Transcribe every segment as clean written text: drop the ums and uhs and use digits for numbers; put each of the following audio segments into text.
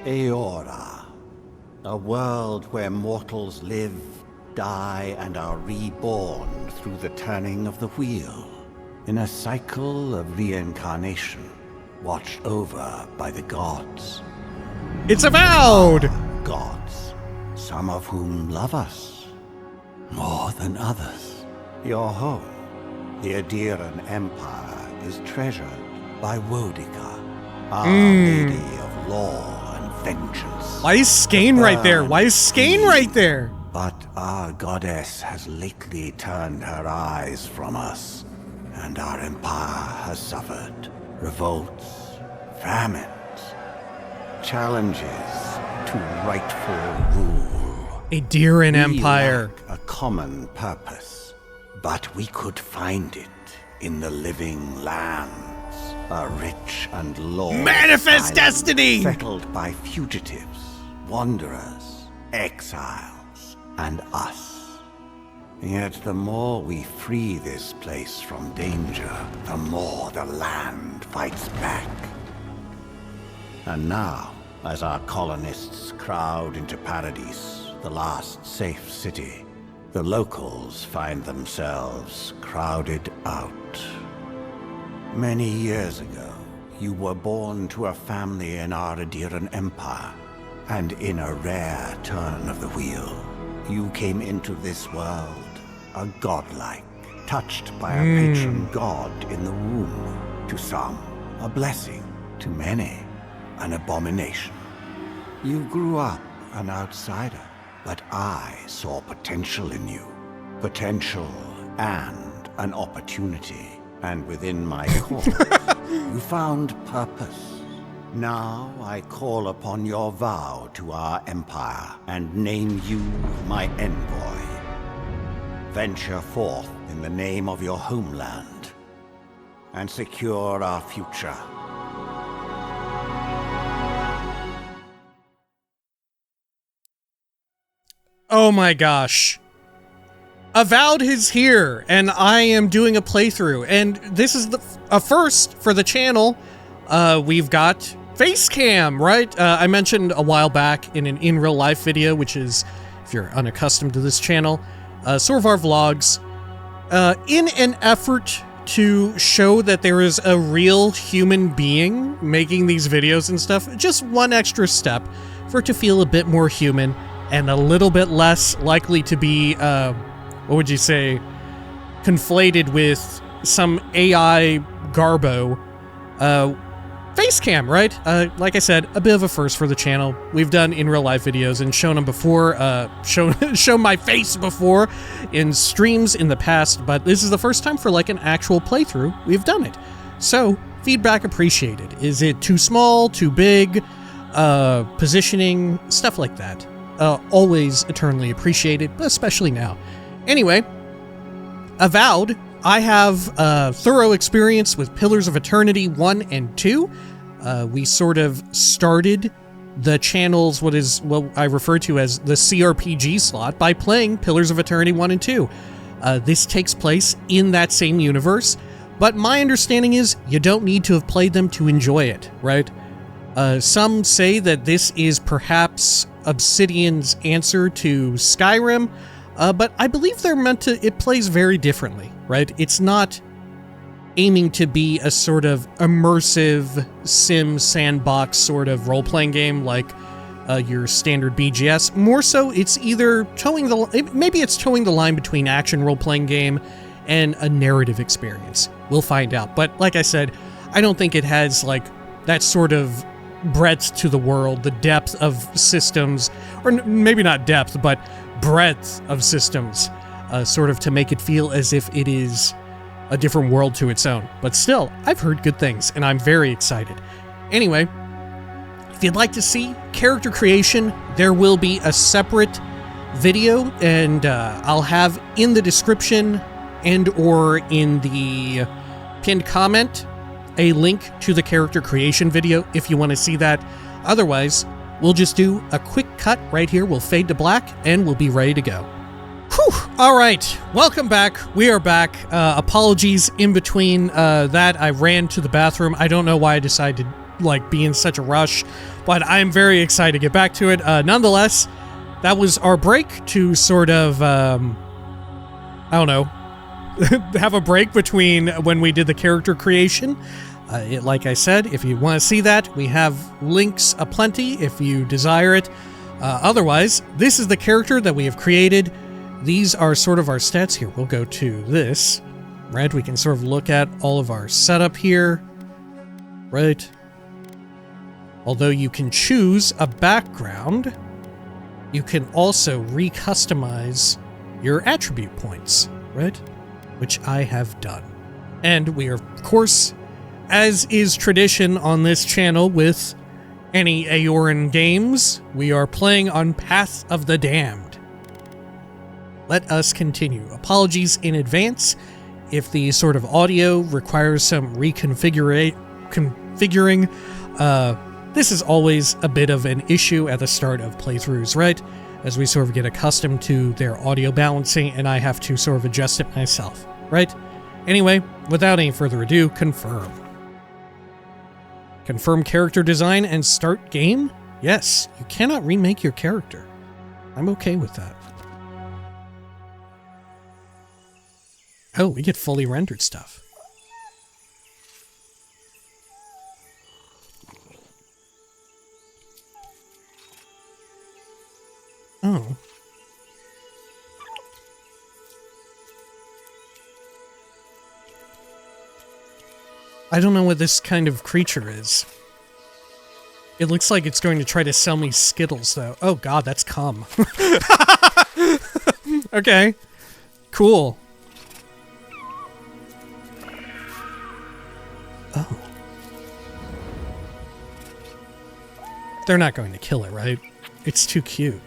Eora, a world where mortals live, die, and are reborn through the turning of the wheel, in a cycle of reincarnation, watched over by the gods. It's Avowed! Our gods, some of whom love us more than others. Your home, the Aedyran Empire, is treasured by Wodica, our lady of law and vengeance. Why is Skane right there? Why is Skane right there? But our goddess has lately turned her eyes from us, and our empire has suffered revolts, famines, challenges to rightful rule. Aedyran Empire. We lack a common purpose, but we could find it in the living lands. A rich and lawless Manifest island destiny! Settled by fugitives, wanderers, exiles, and us. Yet the more we free this place from danger, the more the land fights back. And now, as our colonists crowd into Paradise, the last safe city, the locals find themselves crowded out. Many years ago, you were born to a family in our Aedyran Empire, and in a rare turn of the wheel, you came into this world a godlike, touched by a patron god in the womb. To some, a blessing; to many, an abomination. You grew up an outsider, but I saw potential in you. Potential and an opportunity. And within my call, you found purpose. Now I call upon your vow to our empire and name you my envoy. Venture forth in the name of your homeland and secure our future. Oh my gosh. Avowed is here, and I am doing a playthrough, and this is a first for the channel. We've got face cam, right? I mentioned a while back in an in real life video, which is, if you're unaccustomed to this channel, sort of our vlogs, in an effort to show that there is a real human being making these videos and stuff, just one extra step for it to feel a bit more human and a little bit less likely to be, what would you say, conflated with some AI garbo. Face cam, right? Like I said, a bit of a first for the channel. We've done in real life videos and shown them before, shown my face before in streams in the past, but this is the first time for like an actual playthrough we've done it. So, feedback appreciated. Is it too small, too big, positioning, stuff like that. Always eternally appreciated, but especially now. Anyway, Avowed, I have a thorough experience with Pillars of Eternity 1 and 2. We sort of started the channel's what I refer to as the CRPG slot by playing Pillars of Eternity 1 and 2. This takes place in that same universe, but my understanding is you don't need to have played them to enjoy it, right? Some say that this is perhaps Obsidian's answer to Skyrim, but I believe they're meant to, it plays very differently, right? It's not aiming to be a sort of immersive sim sandbox sort of role-playing game like your standard BGS. More so, it's either towing the line between action role-playing game and a narrative experience. We'll find out. But like I said, I don't think it has like that sort of breadth to the world, the depth of systems, or maybe not depth, but breadth of systems, sort of to make it feel as if it is a different world to its own. But still, I've heard good things, and I'm very excited. Anyway, if you'd like to see character creation, there will be a separate video, and I'll have in the description and or in the pinned comment a link to the character creation video if you want to see that. Otherwise, we'll just do a quick cut right here. We'll fade to black, and we'll be ready to go. Whew! All right, welcome back. We are back. Apologies in between that. I ran to the bathroom. I don't know why I decided to be in such a rush, but I'm very excited to get back to it. Nonetheless, that was our break to sort of, I don't know, have a break between when we did the character creation. Like I said, if you want to see that, we have links aplenty if you desire it. Otherwise, this is the character that we have created. These are sort of our stats here. We'll go to this, right? We can sort of look at all of our setup here, right? Although you can choose a background, you can also recustomize your attribute points, right? Which I have done. And we are, of course, as is tradition on this channel with any Aedyran games, we are playing on Path of the Damned. Let us continue. Apologies in advance if the sort of audio requires some configuring. This is always a bit of an issue at the start of playthroughs, right? As we sort of get accustomed to their audio balancing and I have to sort of adjust it myself, right? Anyway, without any further ado, confirm. Confirm character design and start game? Yes, you cannot remake your character. I'm okay with that. Oh, we get fully rendered stuff. Oh. I don't know what this kind of creature is. It looks like it's going to try to sell me Skittles, though. Oh god, that's cum. Okay. Cool. Oh. They're not going to kill it, right? It's too cute.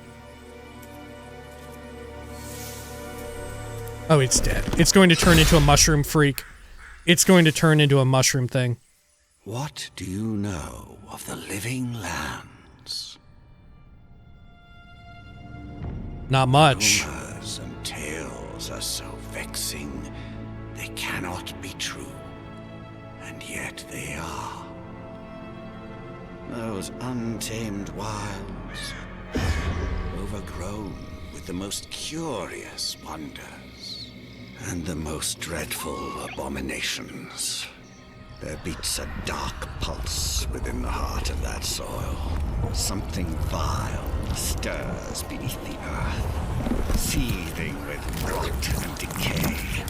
Oh, it's dead. It's going to turn into a mushroom freak. It's going to turn into a mushroom thing. What do you know of the living lands? Not much. Rumors and tales are so vexing, they cannot be true. And yet they are. Those untamed wilds, overgrown with the most curious wonders and the most dreadful abominations. There beats a dark pulse within the heart of that soil. Something vile stirs beneath the earth, seething with rot and decay.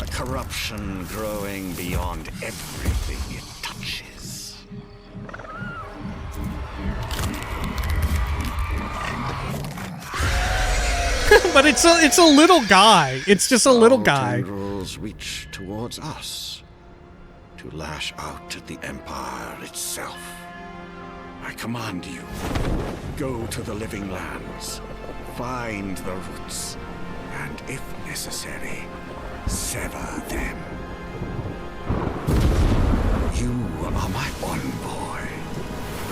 A corruption growing beyond everything it touches. But it's a little guy. It's just a little guy. Tendrils reach towards us to lash out at the Empire itself. I command you, go to the living lands, find the roots, and if necessary, sever them. You are my envoy.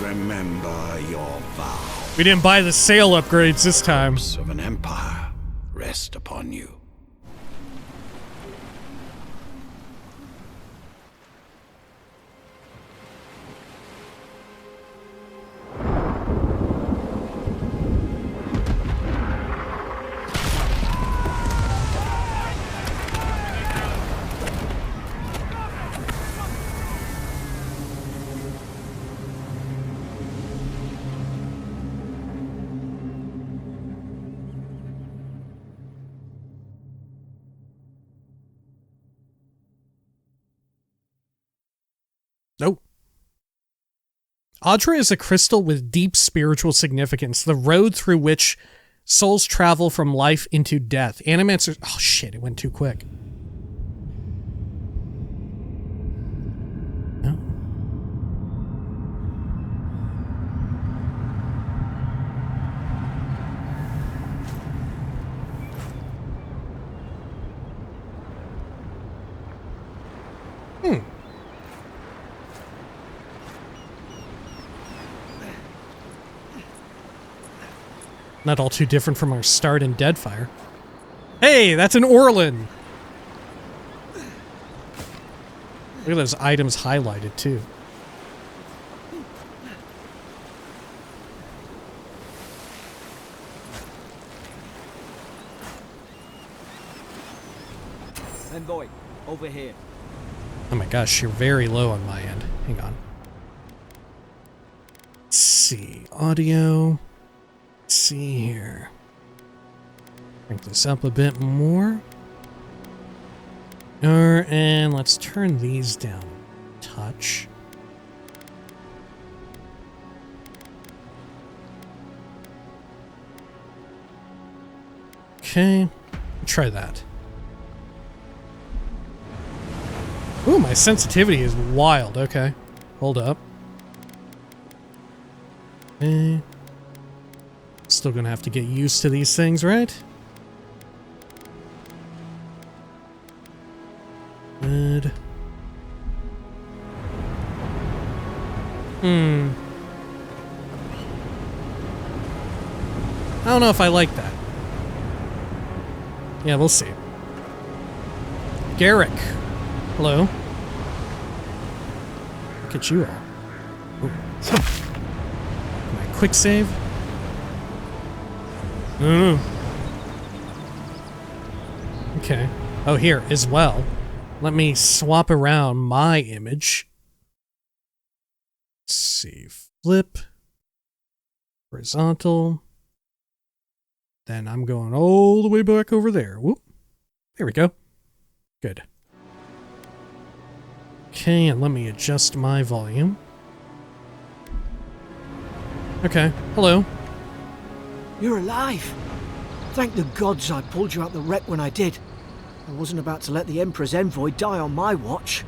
Remember your vow. We didn't buy the sail upgrades this time. Of an empire rest upon you. Nope. Adra is a crystal with deep spiritual significance, the road through which souls travel from life into death. Animancers... Oh shit, it went too quick. Oh. Not all too different from our start in Deadfire. Hey, that's an Orlin! Look at those items highlighted, too. Envoy, over here. Oh my gosh, you're very low on my end. Hang on. Let's see. Audio. Let's see here. Crank this up a bit more. And let's turn these down a touch. Okay, try that. Ooh, my sensitivity is wild. Okay, hold up. Okay. Still gonna have to get used to these things, right? Good. I don't know if I like that. Yeah, we'll see. Garrick. Hello. Look at you all. Ooh. My quick save. Okay. Oh, here as well. Let me swap around my image. Let's see. Flip. Horizontal. Then I'm going all the way back over there. Whoop. There we go. Good. Okay, and let me adjust my volume. Okay, hello. You're alive! Thank the gods I pulled you out the wreck when I did. I wasn't about to let the Emperor's envoy die on my watch.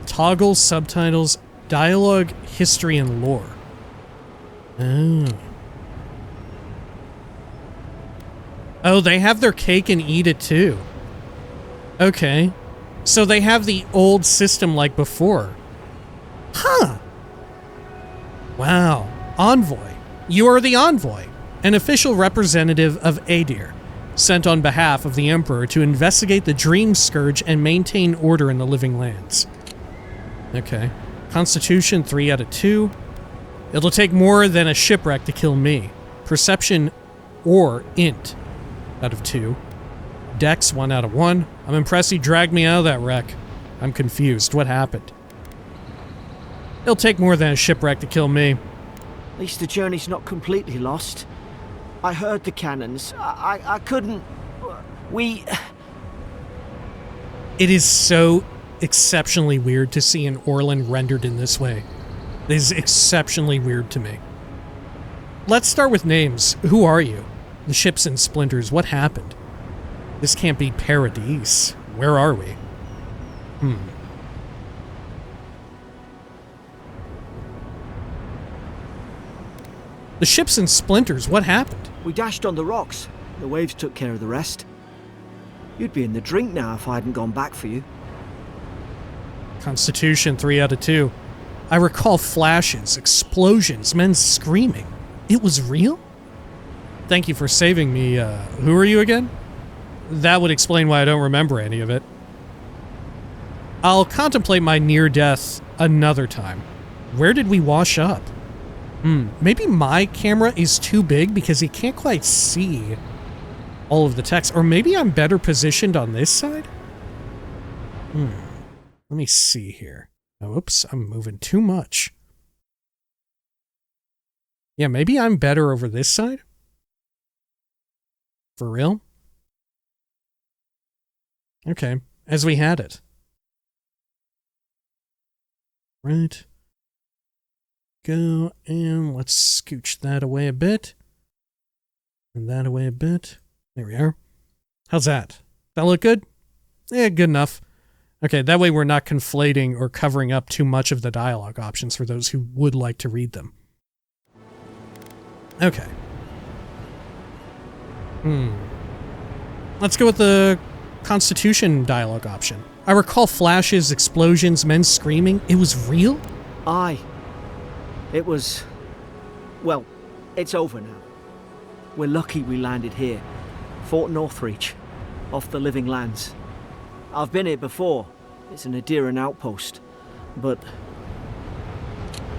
Toggle subtitles, dialogue, history, and lore. Oh. Oh, they have their cake and eat it too. Okay. So they have the old system like before. Huh. Wow. Envoy. You are the Envoy, an official representative of Aedyr, sent on behalf of the Emperor to investigate the Dream Scourge and maintain order in the Living Lands. Okay. Constitution 3 out of 2. It'll take more than a shipwreck to kill me. Perception or int out of 2. Dex 1 out of 1. I'm impressed he dragged me out of that wreck. I'm confused. What happened? It'll take more than a shipwreck to kill me. At least the journey's not completely lost. I heard the cannons. I couldn't... We... It is so exceptionally weird to see an Orlan rendered in this way. It is exceptionally weird to me. Let's start with names. Who are you? The ships in splinters. What happened? This can't be Paradise. Where are we? The ships in splinters. What happened? We dashed on the rocks. The waves took care of the rest. You'd be in the drink now if I hadn't gone back for you. Constitution 3 out of 2. I recall flashes, explosions, men screaming. It was real? Thank you for saving me. Who are you again? That would explain why I don't remember any of it. I'll contemplate my near death another time. Where did we wash up? Maybe my camera is too big because you can't quite see all of the text. Or maybe I'm better positioned on this side? Let me see here. Oh, oops, I'm moving too much. Yeah, maybe I'm better over this side? For real? Okay, as we had it. Right. Go, and let's scooch that away a bit. And that away a bit. There we are. How's that? That look good? Yeah, good enough. Okay, that way we're not conflating or covering up too much of the dialogue options for those who would like to read them. Okay. Let's go with the Constitution dialogue option. I recall flashes, explosions, men screaming. It was real? Aye. It was... Well, it's over now. We're lucky we landed here. Fort Northreach, off the Living Lands. I've been here before. It's an Aedyran outpost, but...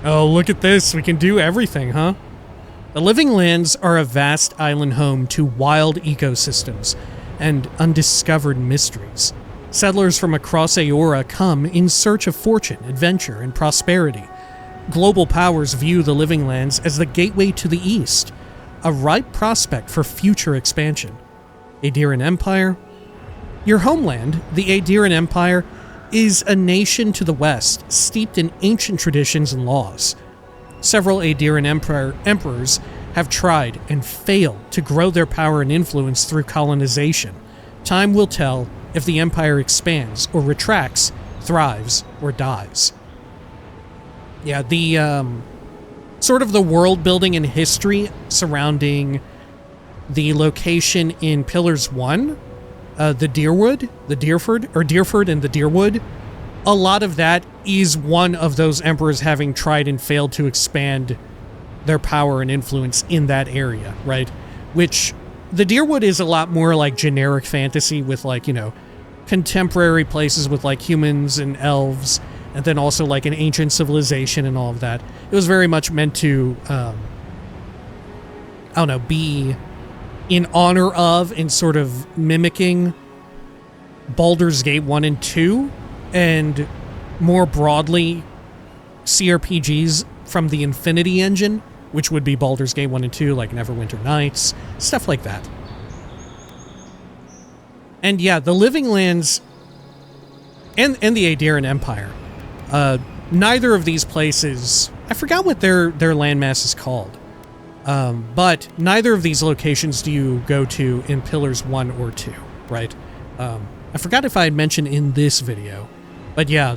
Oh, look at this. We can do everything, huh? The Living Lands are a vast island home to wild ecosystems and undiscovered mysteries. Settlers from across Eora come in search of fortune, adventure, and prosperity. Global powers view the Living Lands as the gateway to the east, a ripe prospect for future expansion. Aedyran Empire. Your homeland, the Aedyran Empire, is a nation to the west, steeped in ancient traditions and laws. Several Aedyran emperors have tried and failed to grow their power and influence through colonization. Time will tell if the empire expands or retracts, thrives, or dies. Yeah, the sort of the world building and history surrounding the location in Pillars 1, the Deerford and the Deerwood, a lot of that is one of those emperors having tried and failed to expand their power and influence in that area, right? Which, the Deerwood is a lot more like generic fantasy with, like, you know, contemporary places with, like, humans and elves, and then also, like, an ancient civilization and all of that. It was very much meant to, I don't know, be in honor of and sort of mimicking Baldur's Gate 1 and 2, and more broadly, CRPGs from the Infinity Engine, which would be Baldur's Gate 1 and 2, like Neverwinter Nights, stuff like that. And yeah, the Living Lands and the Aedyran Empire, neither of these places, I forgot what their landmass is called, but neither of these locations do you go to in Pillars 1 or 2, right? I forgot if I had mentioned in this video, but yeah,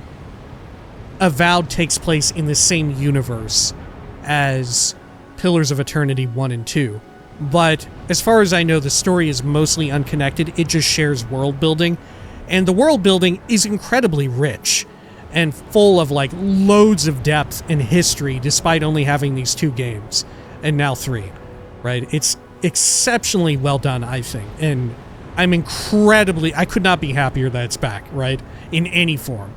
Avowed takes place in the same universe as Pillars of Eternity 1 and 2. But as far as I know, the story is mostly unconnected. It just shares world building. And the world building is incredibly rich and full of, like, loads of depth and history, despite only having these 2 games. And now 3, right? It's exceptionally well done, I think. And I could not be happier that it's back, right? In any form.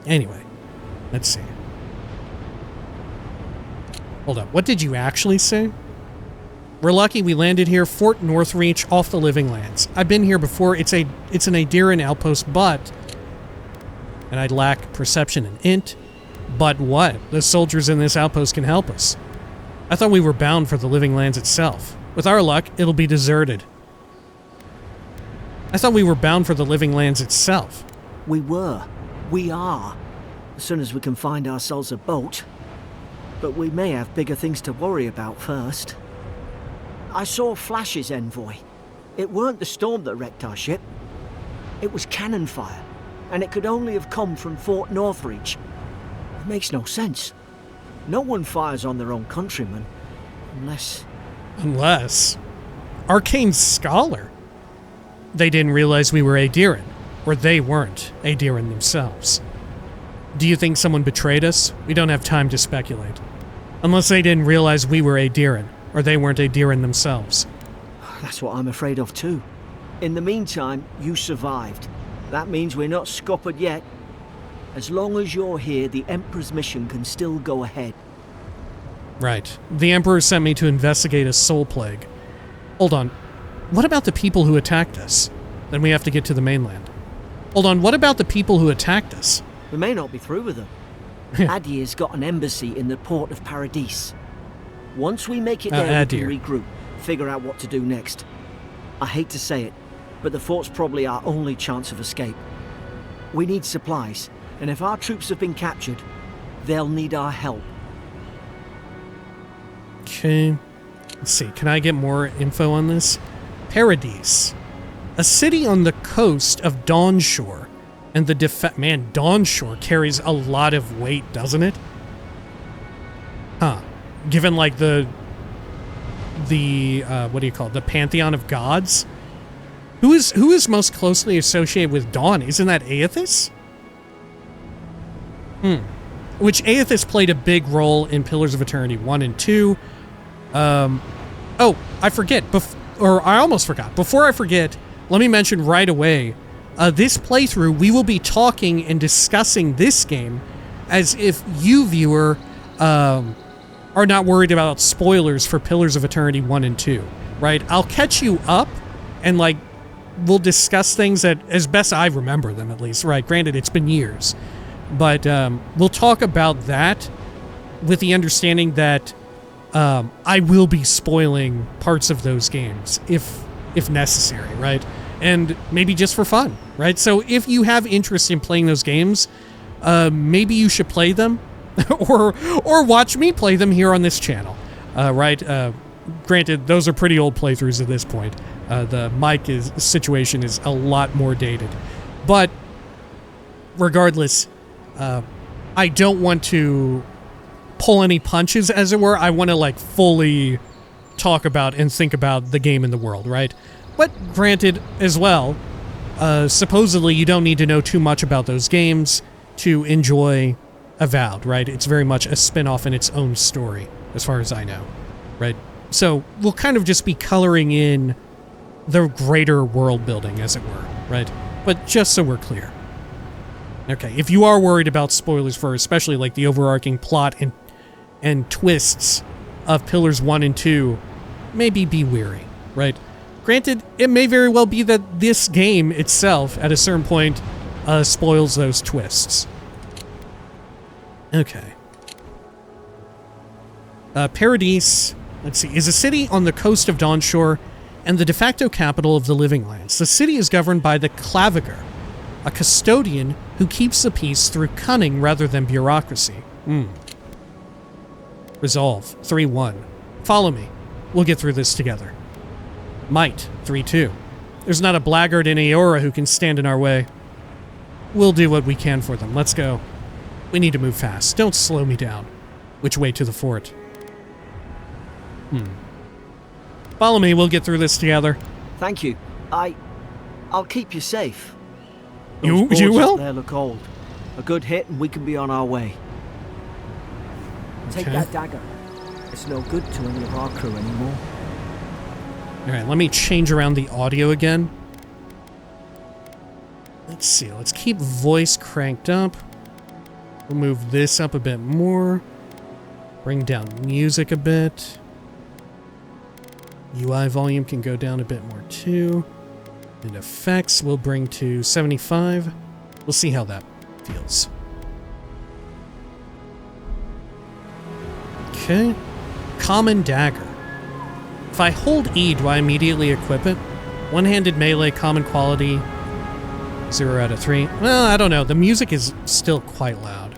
Anyway, let's see. Hold up, what did you actually say? We're lucky we landed here, Fort Northreach, off the Living Lands. I've been here before. It's an Aedyran outpost, but... And I lack perception and int. But what? The soldiers in this outpost can help us. I thought we were bound for the Living Lands itself. With our luck, it'll be deserted. I thought we were bound for the Living Lands itself. We were. We are. As soon as we can find ourselves a boat. But we may have bigger things to worry about first. I saw flashes, Envoy. It weren't the storm that wrecked our ship. It was cannon fire. And it could only have come from Fort Northreach. It makes no sense. No one fires on their own countrymen. Unless... Arcane Scholar. They didn't realize we were Aedyran. Or they weren't Aedyran themselves. Do you think someone betrayed us? We don't have time to speculate. Unless they didn't realize we were Aedyran, or they weren't Aedyran themselves. That's what I'm afraid of too. In the meantime, you survived. That means we're not scuppered yet. As long as you're here, the Emperor's mission can still go ahead. Right. The Emperor sent me to investigate a soul plague. Hold on. What about the people who attacked us? Then we have to get to the mainland. Hold on, what about the people who attacked us? We may not be through with them. Aedyr's got an embassy in the port of Paradise. Once we make it there, we can regroup, figure out what to do next. I hate to say it, but the fort's probably our only chance of escape. We need supplies, and if our troops have been captured, they'll need our help. Okay. Let's see, can I get more info on this? Paradise. A city on the coast of Dawnshore. And the man, Dawnshore carries a lot of weight, doesn't it? Huh. Given, like, the what do you call it? The pantheon of gods? Who is most closely associated with Dawn? Isn't that Aethys? Which Aethys played a big role in Pillars of Eternity 1 and 2. Oh, I forget. I almost forgot. Before I forget, let me mention right away, this playthrough, we will be talking and discussing this game as if you, viewer, are not worried about spoilers for Pillars of Eternity 1 and 2, right? I'll catch you up and, like, we'll discuss things that, as best I remember them at least, right? Granted, it's been years. But we'll talk about that with the understanding that I will be spoiling parts of those games if necessary, right? And maybe just for fun, right? So if you have interest in playing those games, maybe you should play them or watch me play them here on this channel, right? Granted, those are pretty old playthroughs at this point. The mic situation is a lot more dated. But regardless, I don't want to pull any punches, as it were. I want to, like, fully talk about and think about the game in the world, right? But granted, as well, supposedly you don't need to know too much about those games to enjoy Avowed, right? It's very much a spin-off in its own story, as far as I know, right? So we'll kind of just be coloring in the greater world building, as it were, right? But just so we're clear. Okay, if you are worried about spoilers for especially, like, the overarching plot and twists of Pillars 1 and 2, maybe be wary, right? Granted, it may very well be that this game itself, at a certain point, spoils those twists. Okay. Paradise, let's see, is a city on the coast of Dawnshore and the de facto capital of the Living Lands. The city is governed by the Claviger, a custodian who keeps the peace through cunning rather than bureaucracy. Resolve, 3-1. Follow me. We'll get through this together. Might, 3-2. There's not a blackguard in Eora who can stand in our way. We'll do what we can for them. Let's go. We need to move fast. Don't slow me down. Which way to the fort? Follow me. We'll get through this together. Thank you. I'll keep you safe. You Those boards will? up there look old. A good hit and we can be on our way. Take Okay. that dagger. It's no good to any of our crew anymore. Alright, let me change around the audio again. Let's see. Let's keep voice cranked up. We'll move this up a bit more. Bring down music a bit. UI volume can go down a bit more too. And effects we'll bring to 75. We'll see how that feels. Okay. Common Dagger. If I hold E, do I immediately equip it? One-handed melee, common quality, 0 out of 3. Well, I don't know. The music is still quite loud.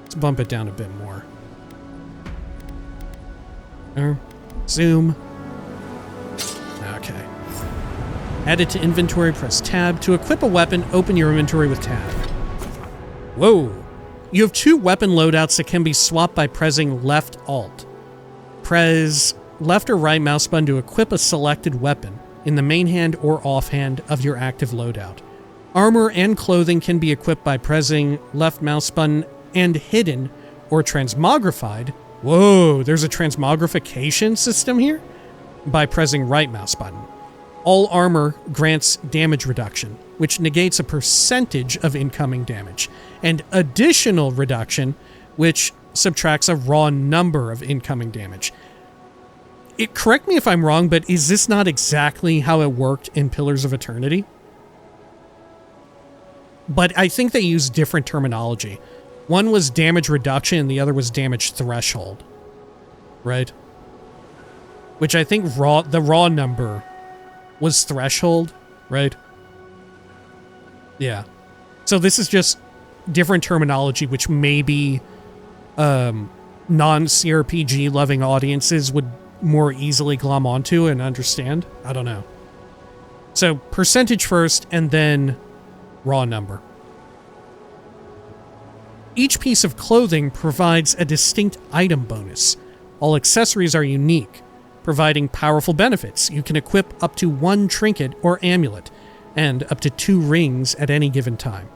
Let's bump it down a bit more. Zoom. Okay. Add it to inventory, press tab. To equip a weapon, open your inventory with tab. Whoa. You have 2 weapon loadouts that can be swapped by pressing left alt. Press left or right mouse button to equip a selected weapon in the main hand or offhand of your active loadout. Armor and clothing can be equipped by pressing left mouse button and hidden or transmogrified. Whoa, there's a transmogrification system here? By pressing right mouse button. All armor grants damage reduction, which negates a percentage of incoming damage, and additional reduction, which subtracts a raw number of incoming damage. Correct me if I'm wrong, but is this not exactly how it worked in Pillars of Eternity? But I think they used different terminology. One was damage reduction and the other was damage threshold. Right? Which I think the raw number was threshold, right? Yeah. So this is just different terminology, which maybe non-CRPG loving audiences would more easily glom onto and understand. I don't know. So percentage first and then raw number. Each piece of clothing provides a distinct item bonus. All accessories are unique, providing powerful benefits. You can equip up to 1 trinket or amulet, and up to 2 rings at any given time.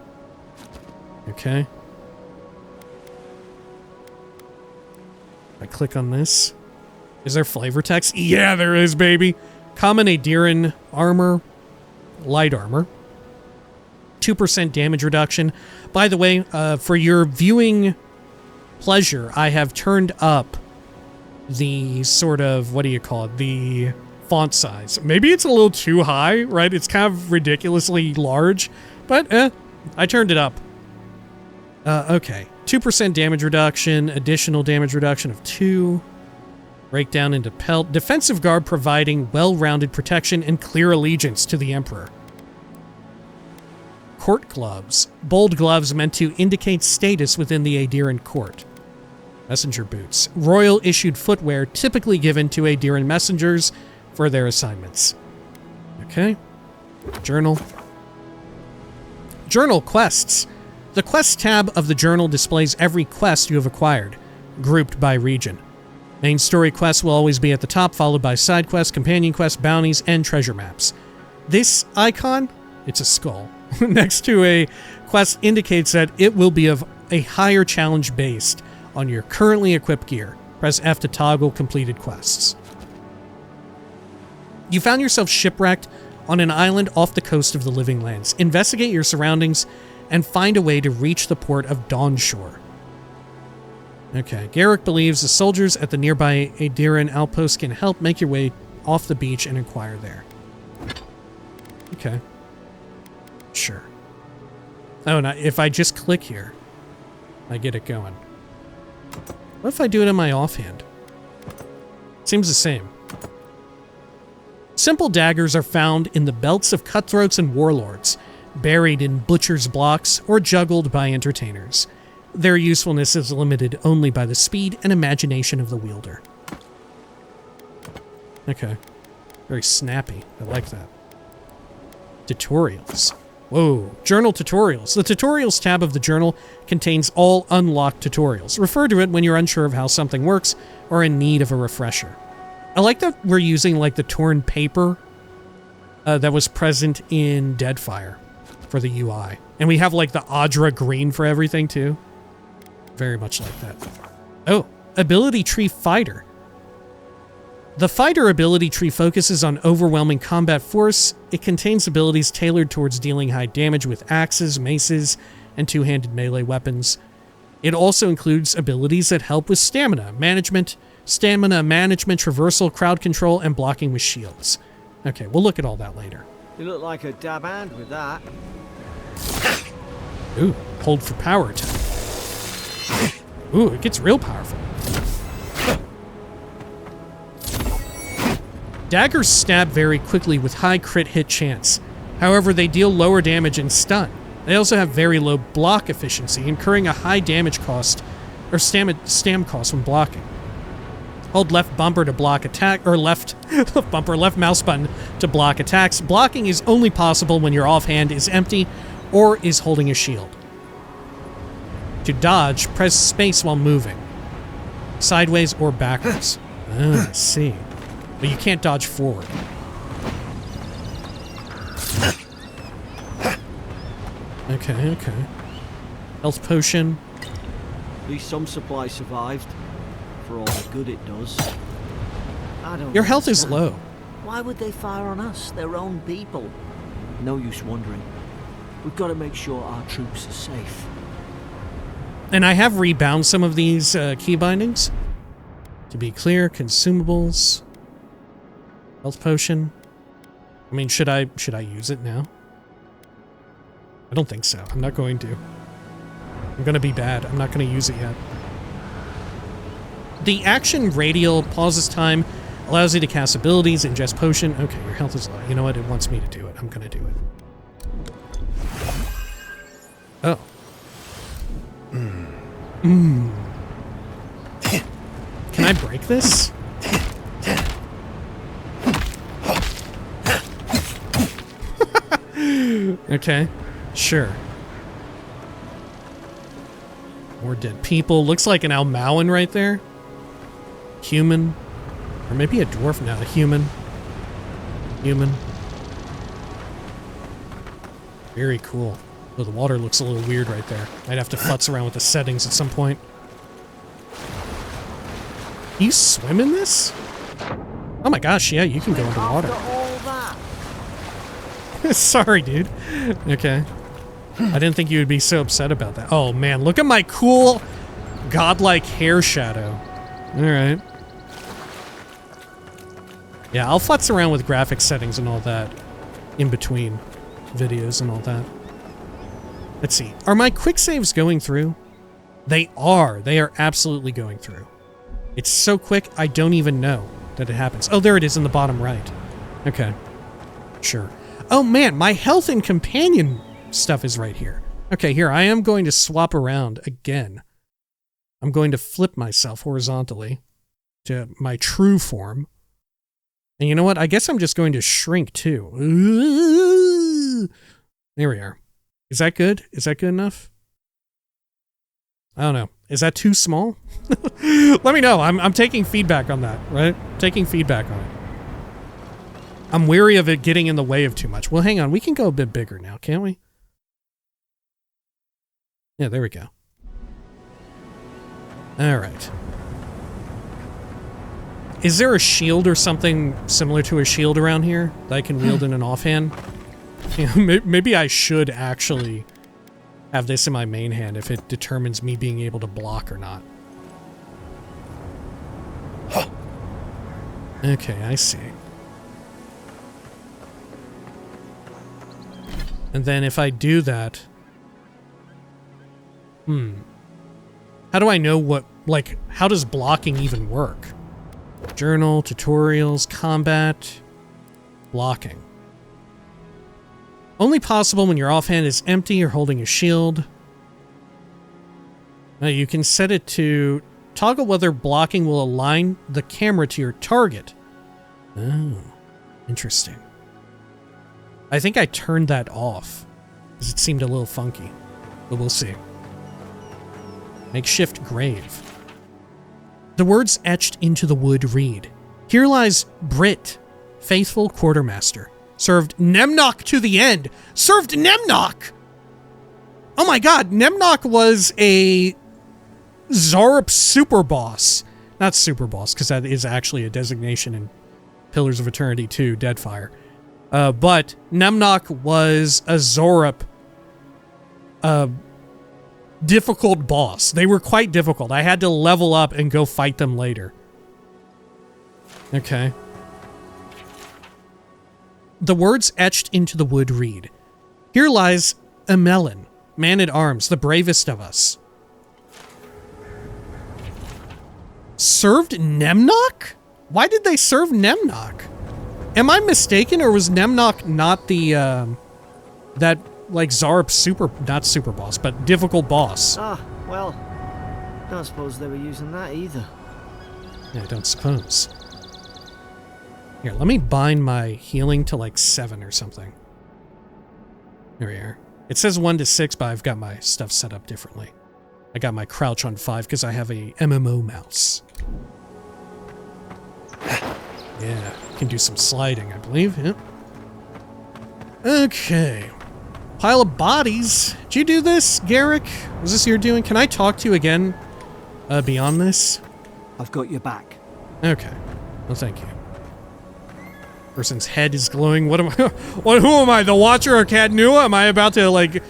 Okay. I click on this. Is there flavor text? Yeah, there is, baby! Common Aedyran armor, light armor. 2% damage reduction. By the way, for your viewing pleasure, I have turned up the sort of, what do you call it, the font size. Maybe it's a little too high, right? It's kind of ridiculously large, but I turned it up. Okay. 2% damage reduction, additional damage reduction of 2. Breakdown into pelt. Defensive guard providing well-rounded protection and clear allegiance to the Emperor. Court gloves. Bold gloves meant to indicate status within the Aedyran court. Messenger boots. Royal-issued footwear typically given to Aedyran messengers for their assignments. Okay. Journal. Journal quests. The quest tab of the journal displays every quest you have acquired, grouped by region. Main story quests will always be at the top, followed by side quests, companion quests, bounties, and treasure maps. This icon, it's a skull, next to a quest indicates that it will be of a higher challenge based on your currently equipped gear. Press F to toggle completed quests. You found yourself shipwrecked on an island off the coast of the Living Lands. Investigate your surroundings and find a way to reach the port of Dawnshore. Okay, Garrick believes the soldiers at the nearby Aedyran outpost can help make your way off the beach and inquire there. Okay. Sure. Oh, now if I just click here, I get it going. What if I do it in my offhand? Seems the same. Simple daggers are found in the belts of cutthroats and warlords, buried in butcher's blocks or juggled by entertainers. Their usefulness is limited only by the speed and imagination of the wielder. Okay. Very snappy. I like that. Tutorials. Whoa. Journal tutorials. The tutorials tab of the journal contains all unlocked tutorials. Refer to it when you're unsure of how something works or in need of a refresher. I like that we're using like the torn paper that was present in Deadfire for the UI. And we have like the Adra green for everything too. Very much like that. Oh, ability tree fighter. The fighter ability tree focuses on overwhelming combat force. It contains abilities tailored towards dealing high damage with axes, maces, and two-handed melee weapons. It also includes abilities that help with stamina management, traversal, crowd control, and blocking with shields. Okay, we'll look at all that later. You look like a dab hand with that. Ooh, hold for power attack. Ooh, it gets real powerful. Daggers stab very quickly with high crit hit chance. However, they deal lower damage and stun. They also have very low block efficiency, incurring a high damage cost, or stam cost when blocking. Hold left bumper to block attack, or left mouse button to block attacks. Blocking is only possible when your offhand is empty or is holding a shield. To dodge, press space while moving. Sideways or backwards. Ah, I see. But you can't dodge forward. Okay. Health potion. At least some supply survived. For all the good it does. I don't Your health is understand. low. Why would they fire on us, their own people? No use wondering. We've got to make sure our troops are safe. And I have rebound some of these key bindings. To be clear, consumables. Health potion. I mean, should I use it now? I don't think so. I'm not going to. I'm gonna be bad. I'm not gonna use it yet. The action radial pauses time, allows you to cast abilities, ingest potion. Okay, your health is low. You know what? It wants me to do it. I'm gonna do it. Oh. Can I break this? Okay, sure. More dead people. Looks like an Almaoan right there. Human. Or maybe a dwarf now. A human. Human. Very cool. Oh, the water looks a little weird right there. Might have to futz around with the settings at some point. Can you swim in this? Oh my gosh, yeah, you can go underwater. Sorry, dude. Okay. I didn't think you would be so upset about that. Oh man, look at my cool Godlike hair shadow. Alright. Yeah, I'll futz around with graphic settings and all that in between videos and all that. Let's see. Are my quick saves going through? They are. They are absolutely going through. It's so quick, I don't even know that it happens. Oh, there it is in the bottom right. Okay. Sure. Oh man, my health and companion stuff is right here. Okay, here, I am going to swap around again. I'm going to flip myself horizontally to my true form. And you know what? I guess I'm just going to shrink too. Ooh. There we are. Is that good? Is that good enough? I don't know. Is that too small? Let me know. I'm taking feedback on that, right? Taking feedback on it. I'm wary of it getting in the way of too much. Well, hang on. We can go a bit bigger now, can't we? Yeah, there we go. All right. Is there a shield or something similar to a shield around here that I can wield in an offhand? You know, maybe I should actually have this in my main hand if it determines me being able to block or not. Okay, I see. And then if I do that... How do I know what... Like, how does blocking even work? Journal, tutorials, combat... Blocking. Only possible when your offhand is empty or holding a shield. Now you can set it to toggle whether blocking will align the camera to your target. Oh, interesting. I think I turned that off because it seemed a little funky, but we'll see. Makeshift grave. The words etched into the wood read, "Here lies Brit, faithful quartermaster. Served Nemnock to the end." Served Nemnock! Oh my god, Nemnock was a Zarup super boss. Not super boss, because that is actually a designation in Pillars of Eternity 2, Deadfire. But Nemnock was a Zarup difficult boss. They were quite difficult. I had to level up and go fight them later. Okay. The words etched into the wood read, "Here lies Emelin, man-at-arms, the bravest of us." Served Nemnock? Why did they serve Nemnock? Am I mistaken, or was Nemnock not the, that, like, Zarup not super boss, but difficult boss? Ah, well, don't suppose they were using that either. Yeah, I don't suppose. Here, let me bind my healing to like 7 or something. Here we are. It says 1 to 6, but I've got my stuff set up differently. I got my crouch on 5 because I have a MMO mouse. Yeah, can do some sliding, I believe. Yep. Okay. Pile of bodies. Did you do this, Garrick? Was this your doing? Can I talk to you again beyond this? I've got your back. Okay. Well, thank you. Person's head is glowing. What am I? Who am I? The Watcher of Cadnua? Am I about to, like,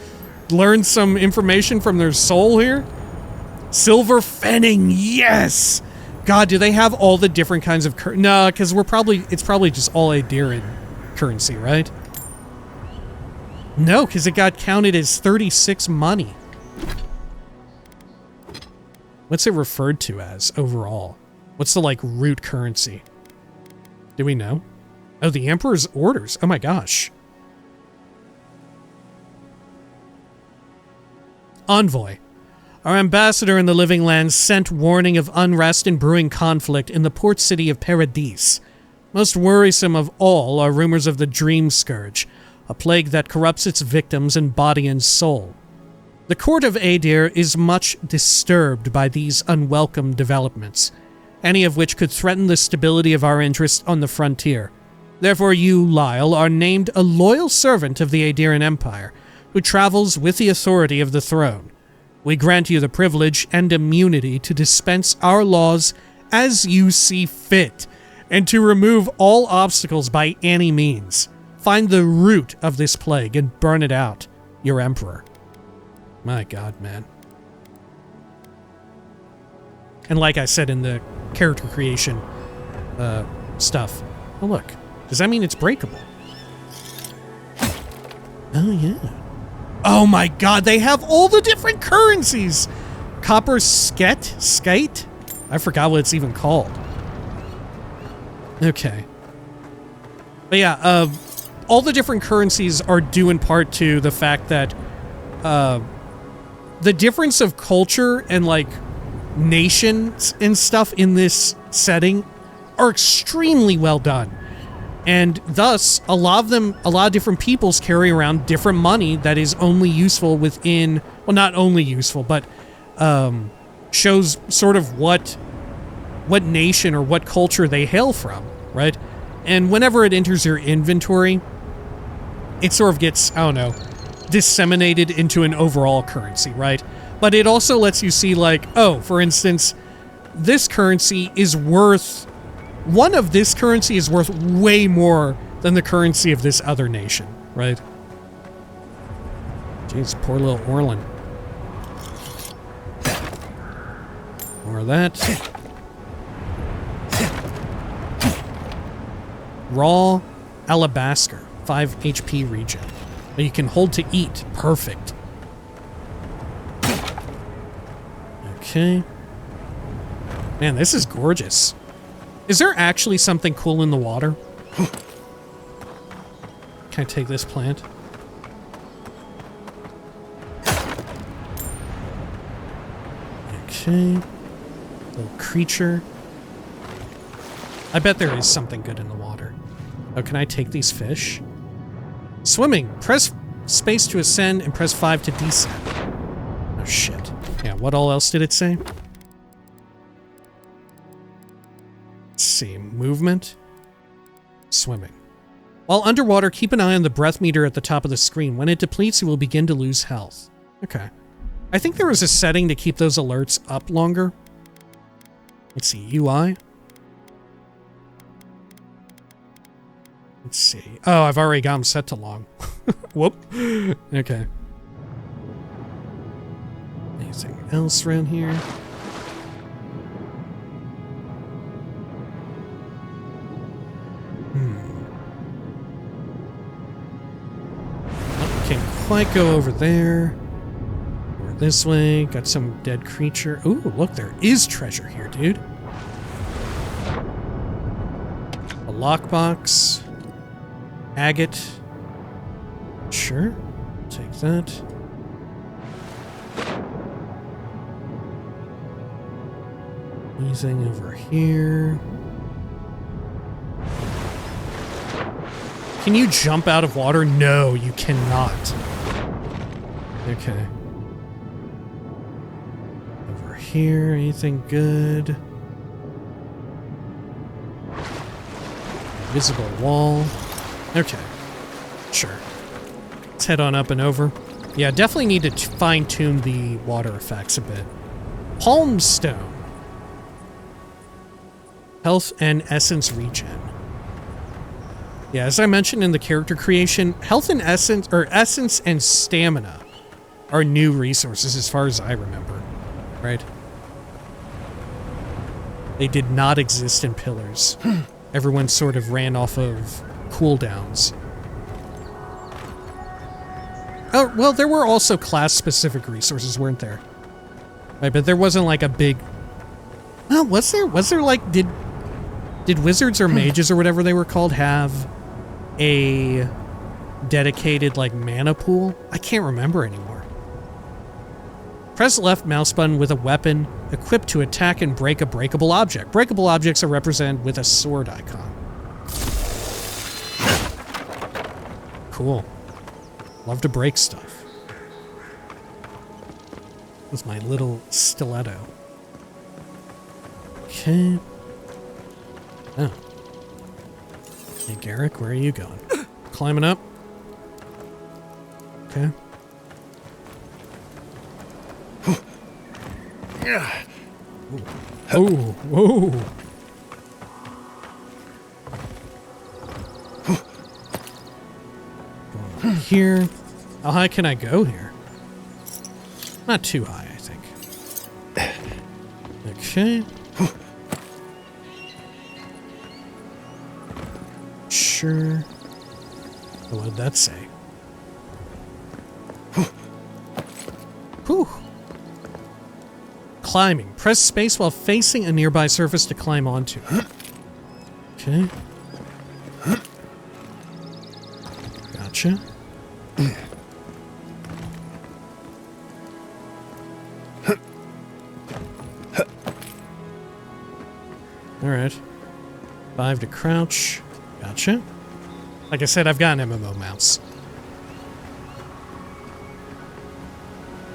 learn some information from their soul here? Silver Fenning, yes! God, do they have all the different kinds of no, because it's probably just all Aedyran currency, right? No, because it got counted as 36 money. What's it referred to as overall? What's the, like, root currency? Do we know? Oh, the Emperor's orders. Oh my gosh. Envoy. Our ambassador in the Living Lands sent warning of unrest and brewing conflict in the port city of Paradis. Most worrisome of all are rumors of the Dream Scourge, a plague that corrupts its victims in body and soul. The court of Aedyr is much disturbed by these unwelcome developments, any of which could threaten the stability of our interests on the frontier. Therefore you, Lyle, are named a loyal servant of the Aedyran Empire, who travels with the authority of the throne. We grant you the privilege and immunity to dispense our laws as you see fit, and to remove all obstacles by any means. Find the root of this plague and burn it out, your Emperor. My God, man. And like I said in the character creation stuff. Oh, look. Does that mean it's breakable? Oh, yeah. Oh my god, they have all the different currencies! Copper skate? I forgot what it's even called. Okay. But yeah, all the different currencies are due in part to the fact that the difference of culture and like nations and stuff in this setting are extremely well done. And thus, a lot of different peoples carry around different money that is only useful within, well, not only useful, but shows sort of what nation or what culture they hail from, right? And whenever it enters your inventory, it sort of gets, I don't know, disseminated into an overall currency, right? But it also lets you see, like, oh, for instance, this currency is worth... One of this currency is worth way more than the currency of this other nation, right? Jeez, poor little Orlin. More of that. Raw alabaster, 5 HP regen. That you can hold to eat. Perfect. Okay. Man, this is gorgeous. Is there actually something cool in the water? Can I take this plant? Okay. Little creature. I bet there is something good in the water. Oh, can I take these fish? Swimming. Press space to ascend and press 5 to descend. Oh, shit. Yeah, what all else did it say? Let's see. Movement. Swimming. While underwater, keep an eye on the breath meter at the top of the screen. When it depletes, you will begin to lose health. Okay. I think there was a setting to keep those alerts up longer. Let's see. UI. Let's see. Oh, I've already got them set to long. Whoop. Okay. Anything else around here? Can't quite go over there. Or this way. Got some dead creature. Ooh, look, there is treasure here, dude. A lockbox. Agate. Sure. Take that. Anything over here? Can you jump out of water? No, you cannot. Okay. Over here, anything good? Visible wall. Okay. Sure. Let's head on up and over. Yeah, definitely need to fine-tune the water effects a bit. Palm stone. Health and essence regen. Yeah, as I mentioned in the character creation, health and essence, or essence and stamina are new resources as far as I remember, right? They did not exist in Pillars. Everyone sort of ran off of cooldowns. Oh, well, there were also class-specific resources, weren't there? Right, but there wasn't like a big... Oh, was there? Was there like... Did wizards or mages or whatever they were called have a dedicated like mana pool? I can't remember anymore. Press left mouse button with a weapon equipped to attack and break a breakable object. Breakable objects are represented with a sword icon. Cool. Love to break stuff. With my little stiletto. Okay. Oh. Hey, Garrick, where are you going? Climbing up? Okay. Oh, whoa. Here. How high can I go here? Not too high, I think. Okay. Sure. What did that say? Whew. Climbing. Press space while facing a nearby surface to climb onto. Okay. Gotcha. Alright. 5 to crouch. Gotcha. Like I said, I've got an MMO mouse.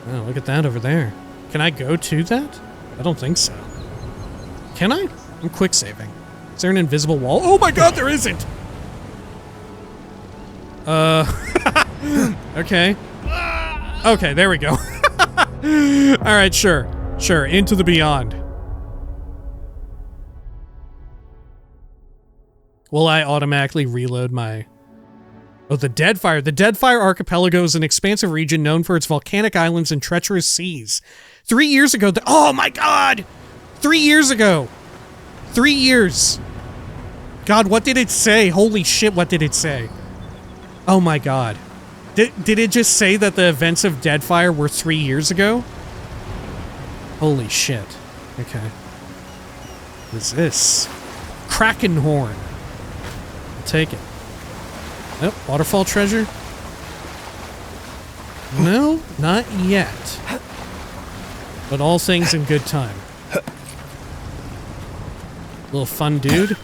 Oh, look at that over there. Can I go to that? I don't think so. Can I? I'm quick saving. Is there an invisible wall? Oh my god, there isn't! Okay. Okay, there we go. Alright, sure. Sure, into the beyond. Will I automatically reload my... Oh, the Deadfire. The Deadfire Archipelago is an expansive region known for its volcanic islands and treacherous seas. 3 years ago... Oh my god! 3 years ago! 3 years! God, what did it say? Holy shit, what did it say? Oh my god. Did it just say that the events of Deadfire were 3 years ago? Holy shit. Okay. What is this? Kraken horn. I'll take it. Oh, waterfall treasure? No, not yet. But all things in good time. Little fun dude.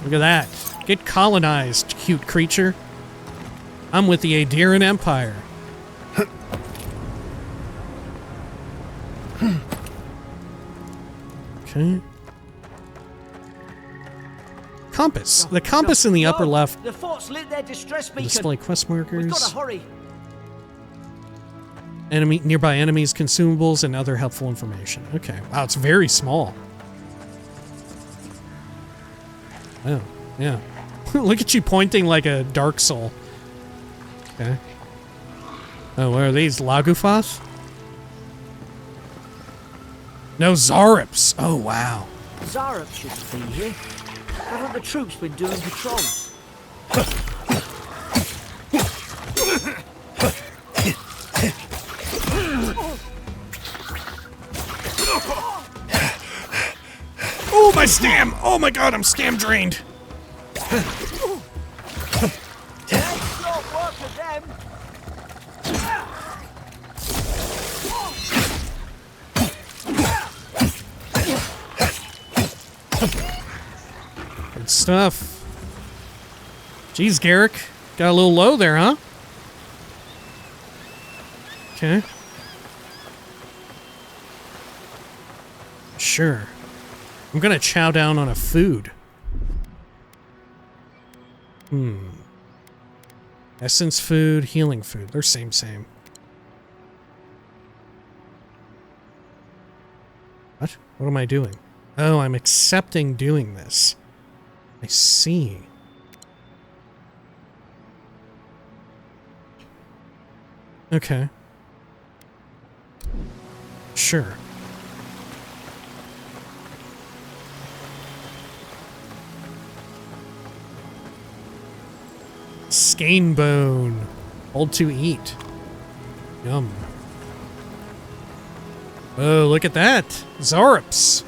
Look at that. Get colonized, cute creature. I'm with the Aedyran Empire. Okay. Compass. The compass in the upper left. The fort's lit their distress beacon. Display quest markers. We've got to hurry. Nearby enemies, consumables, and other helpful information. Okay. Wow, it's very small. Oh, yeah. Look at you pointing like a Dark Soul. Okay. Oh, what are these? Lagufath? No, Zaryps. Oh, wow. Zaryp should be here. Haven't the troops been doing patrols? Oh, my stam! Oh my god, I'm stam drained. Good stuff. Jeez, Garrick. Got a little low there, huh? Okay. Sure. I'm gonna chow down on a food. Essence food, healing food. They're same. What? What am I doing? Oh, I'm accepting doing this. I see. Okay. Sure. Skein bone. Hold to eat. Yum. Oh, look at that. Zaryps.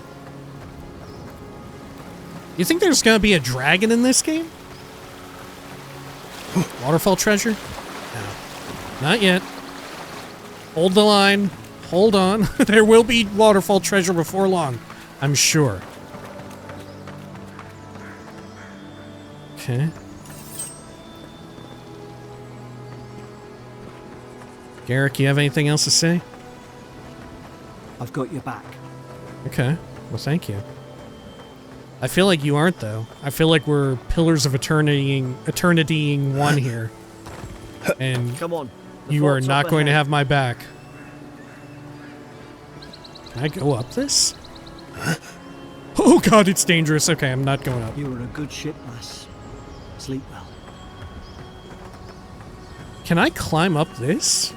You think there's gonna be a dragon in this game? Waterfall treasure? No. Not yet. Hold the line. Hold on. There will be waterfall treasure before long. I'm sure. Okay. Garrick, you have anything else to say? I've got your back. Okay. Well, thank you. I feel like you aren't, though. I feel like we're pillars of eternitying one here. And come on. You are not going to have my back. Can I go up this? Oh god, it's dangerous. Okay, I'm not going up. You were a good ship, lass. Sleep well. Can I climb up this?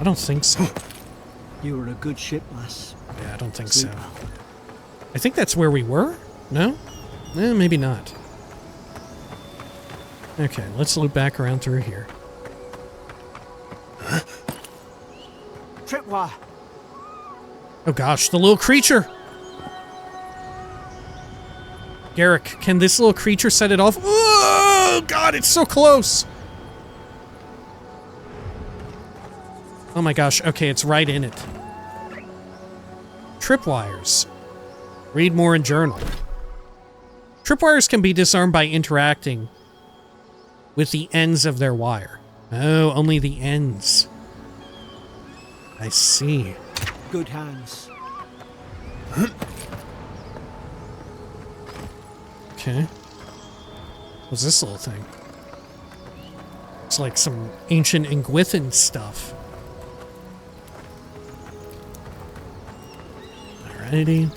I don't think so. You were a good ship, lass. Yeah, I don't think Sleep so. well. I think that's where we were? No? Maybe not. Okay, let's loop back around through here. Tripwire! Oh gosh, the little creature! Garrick, can this little creature set it off? Oh god, it's so close! Oh my gosh, okay, it's right in it. Tripwires. Read more in journal. Tripwires can be disarmed by interacting with the ends of their wire. Oh, only the ends. I see. Good hands. Okay. What's this little thing? It's like some ancient Ingwithan stuff. Alrighty.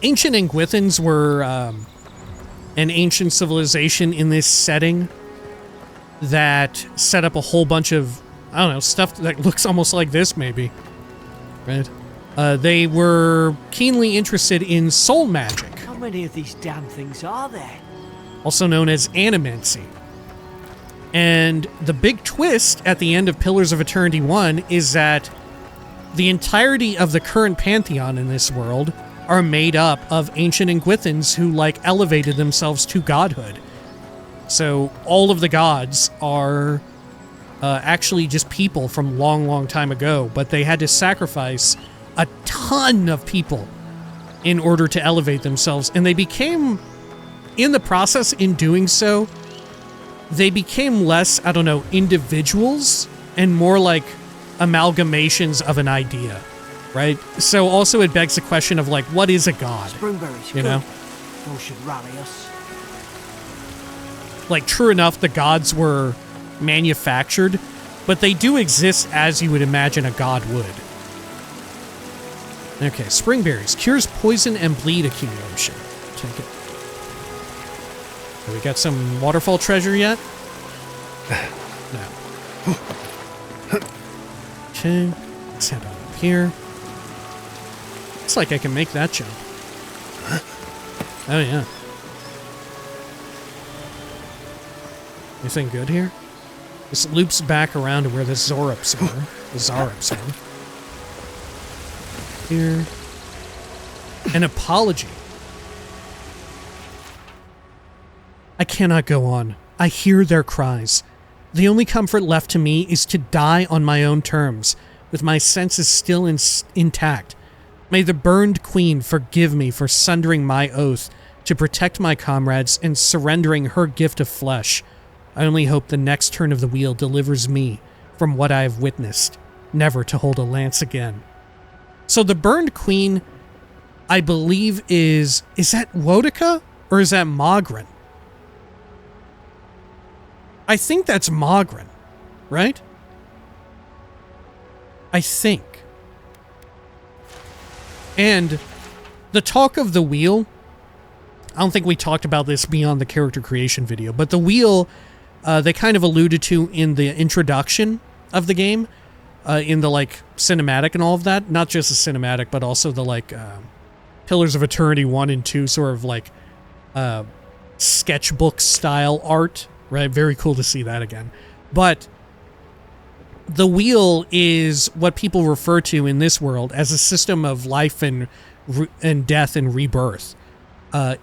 Ancient Ingwithans were an ancient civilization in this setting that set up a whole bunch of, I don't know, stuff that looks almost like this, maybe. Right? They were keenly interested in soul magic, How many of these damn things are there? also known as animancy. And the big twist at the end of Pillars of Eternity 1 is that the entirety of the current pantheon in this world are made up of ancient Ingwithans who, like, elevated themselves to godhood. So all of the gods are actually just people from long, long time ago, but they had to sacrifice a ton of people in order to elevate themselves, and they became, in the process, in doing so, they became less, I don't know, individuals and more like amalgamations of an idea, right? So also it begs the question of, like, what is a god? Springberries, You know? Those should rally us. Like, true enough, the gods were manufactured, but they do exist as you would imagine a god would. Okay, springberries. Cures poison and bleed accumulation. Take it. Have we got some waterfall treasure yet? No. Okay, let's head on up here. Looks like I can make that jump. Oh, yeah. Anything good here? This loops back around to where the Zorups were. The Zorups were. Here. An apology. I cannot go on. I hear their cries. The only comfort left to me is to die on my own terms, with my senses still intact. May the burned queen forgive me for sundering my oath to protect my comrades and surrendering her gift of flesh. I only hope the next turn of the wheel delivers me from what I have witnessed, never to hold a lance again. So the burned queen, I believe is that Wodica or is that Mogren? I think that's Mogren, right? I think. And the talk of the wheel, I don't think we talked about this beyond the character creation video, but the wheel, they kind of alluded to in the introduction of the game, in the, like, cinematic and all of that. Not just the cinematic, but also the, like, Pillars of Eternity 1 and 2 sort of, like, sketchbook style art, right? Very cool to see that again. But the wheel is what people refer to in this world as a system of life and death and rebirth.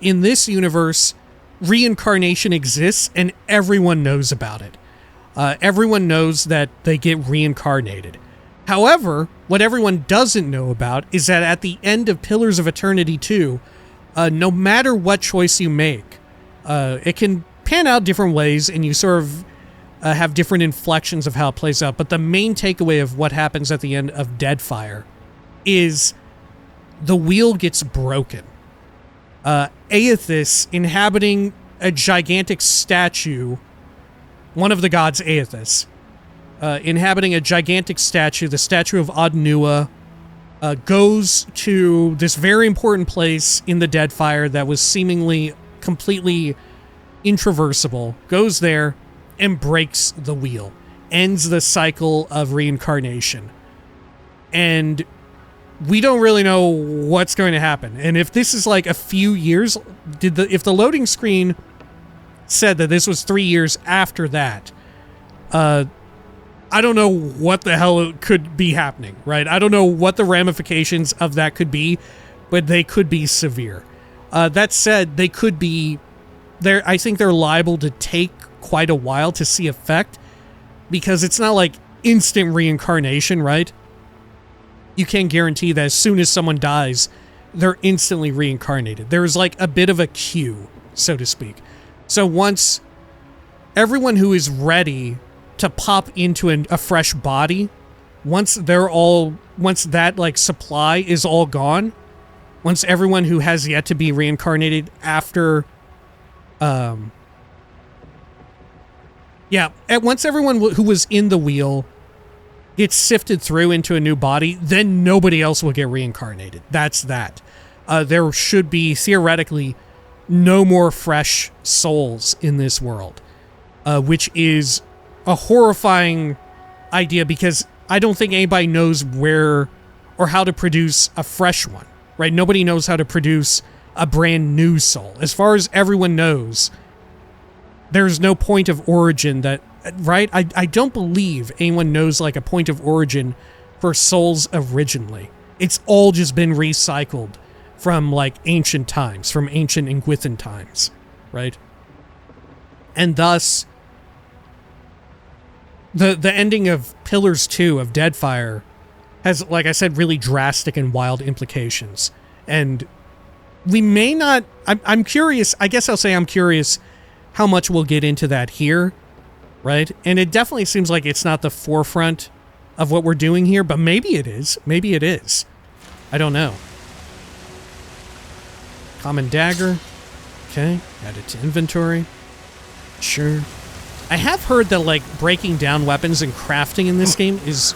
In this universe, reincarnation exists and everyone knows about it. Everyone knows that they get reincarnated. However, what everyone doesn't know about is that at the end of Pillars of Eternity 2, no matter what choice you make, it can pan out different ways and you sort of have different inflections of how it plays out. But the main takeaway of what happens at the end of Deadfire is the wheel gets broken. Aethys, inhabiting a gigantic statue, one of the gods Aethys, inhabiting a gigantic statue, the statue of Adnua, goes to this very important place in the Deadfire that was seemingly completely intraversible, goes there and breaks the wheel. ends the cycle of reincarnation. And we don't really know what's going to happen. And if this is like a few years, if the loading screen said that this was 3 years after that, I don't know what the hell could be happening, right? I don't know what the ramifications of that could be, but they could be severe. That said, they could be I think they're liable to take quite a while to see effect, because it's not like instant reincarnation, right? You can't guarantee that as soon as someone dies, they're instantly reincarnated. There's like a bit of a queue, so to speak. So once everyone who is ready to pop into a fresh body, once that like supply is all gone, once everyone who has yet to be reincarnated after, once everyone who was in the wheel gets sifted through into a new body, then nobody else will get reincarnated. That's that. There should be, theoretically, no more fresh souls in this world, which is a horrifying idea, because I don't think anybody knows where or how to produce a fresh one, right? Nobody knows how to produce a brand new soul. As far as everyone knows, there's no point of origin that, right? I don't believe anyone knows like a point of origin for souls originally. It's all just been recycled from like ancient times, from ancient Inquithan times, right? And thus, the ending of Pillars 2 of Deadfire has, like I said, really drastic and wild implications. And we may not, I'm curious, I guess I'll say I'm curious how much we'll get into that here, right? And it definitely seems like it's not the forefront of what we're doing here, but maybe it is. Maybe it is. I don't know. Common dagger. Okay, add it to inventory. Sure. I have heard that, like, breaking down weapons and crafting in this game is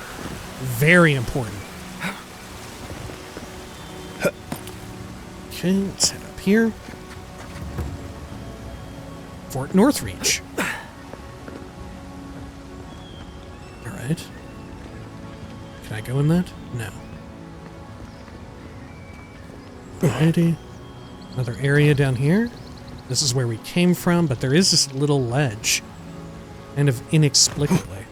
very important. Okay, let's head up here. Fort Northreach. Alright. Can I go in that? No. Alrighty. Another area down here. This is where we came from, but there is this little ledge. Kind of inexplicably.